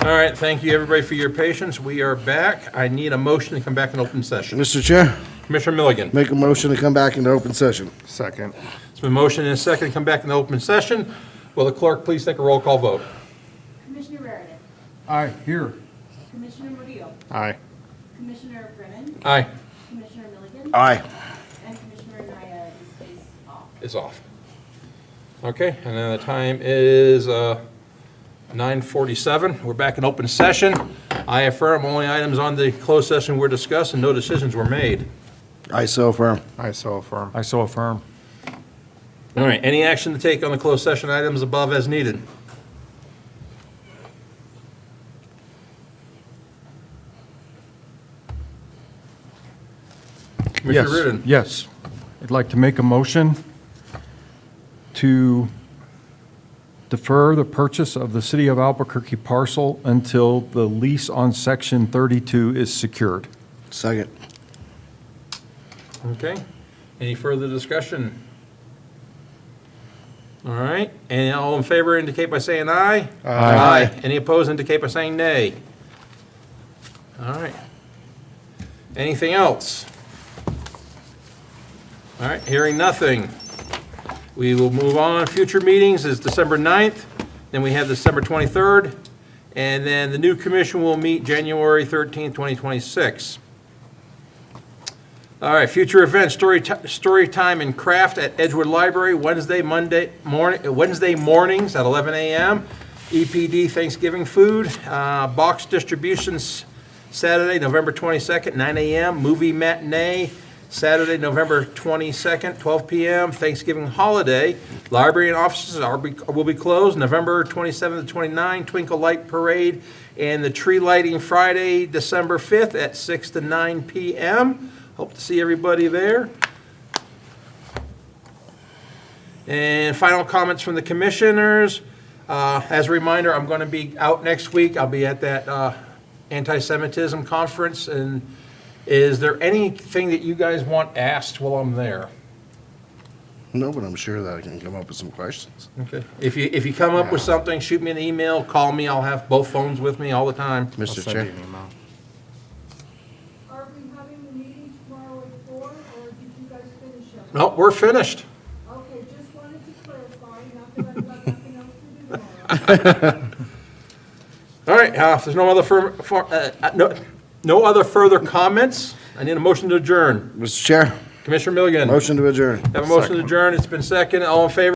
All right, thank you, everybody, for your patience. We are back. I need a motion to come back in open session. Mr. Chair, Commissioner Milligan. make a motion to come back into open session. Second. It's been motioned and a second to come back in open session. Will the clerk please take a roll call vote? Commissioner Meredith, Aye, here. Commissioner Murillo, Aye. Commissioner Brennan, Aye. Commissioner Milligan, Aye. and Commissioner Naya is off. Is off. Okay, and then the time is 9:47. We're back in open session. I affirm only items on the closed session were discussed and no decisions were made. I so affirm. I so affirm. I so affirm. All right, any action to take on the closed session items above as needed? Commissioner Yes, Reardon. yes. I'd like to make a motion to defer the purchase of the City of Albuquerque parcel until the lease on Section 32 is secured. Second. Okay, any further discussion? All right, and all in favor indicate by saying aye. Aye. Any opposed indicate by saying nay. All right. Anything else? All right, hearing nothing. We will move on. Future meetings is December 9th, then we have December 23rd, and then the new commission will meet January 13th, 2026. All right, future events, story time and craft at Edgewood Library, Wednesday mornings at 11 a.m. EPD Thanksgiving food, box distributions Saturday, November 22nd, 9 a.m. Movie matinee, Saturday, November 22nd, 12 p.m. Thanksgiving holiday. Library and offices will be closed November 27th to 29th. Twinkle Light Parade and the tree lighting Friday, December 5th at 6 to 9 p.m. Hope to see everybody there. And final comments from the commissioners. As a reminder, I'm going to be out next week. I'll be at that anti-Semitism conference. And is there anything that you guys want asked while I'm there? No, but I'm sure that I can come up with some questions. Okay. If you come up with something, shoot me an email, call me. I'll have both phones with me all the time. Mr. Chair. Are we having the meeting tomorrow at 4, or did you guys finish up? No, we're finished. Okay, just wanted to clarify, not that I've got nothing else to do tomorrow. All right, if there's no other further comments, I need a motion to adjourn. Mr. Chair, Commissioner Milligan. motion to adjourn. Have a motion to adjourn. It's been seconded. All in favor?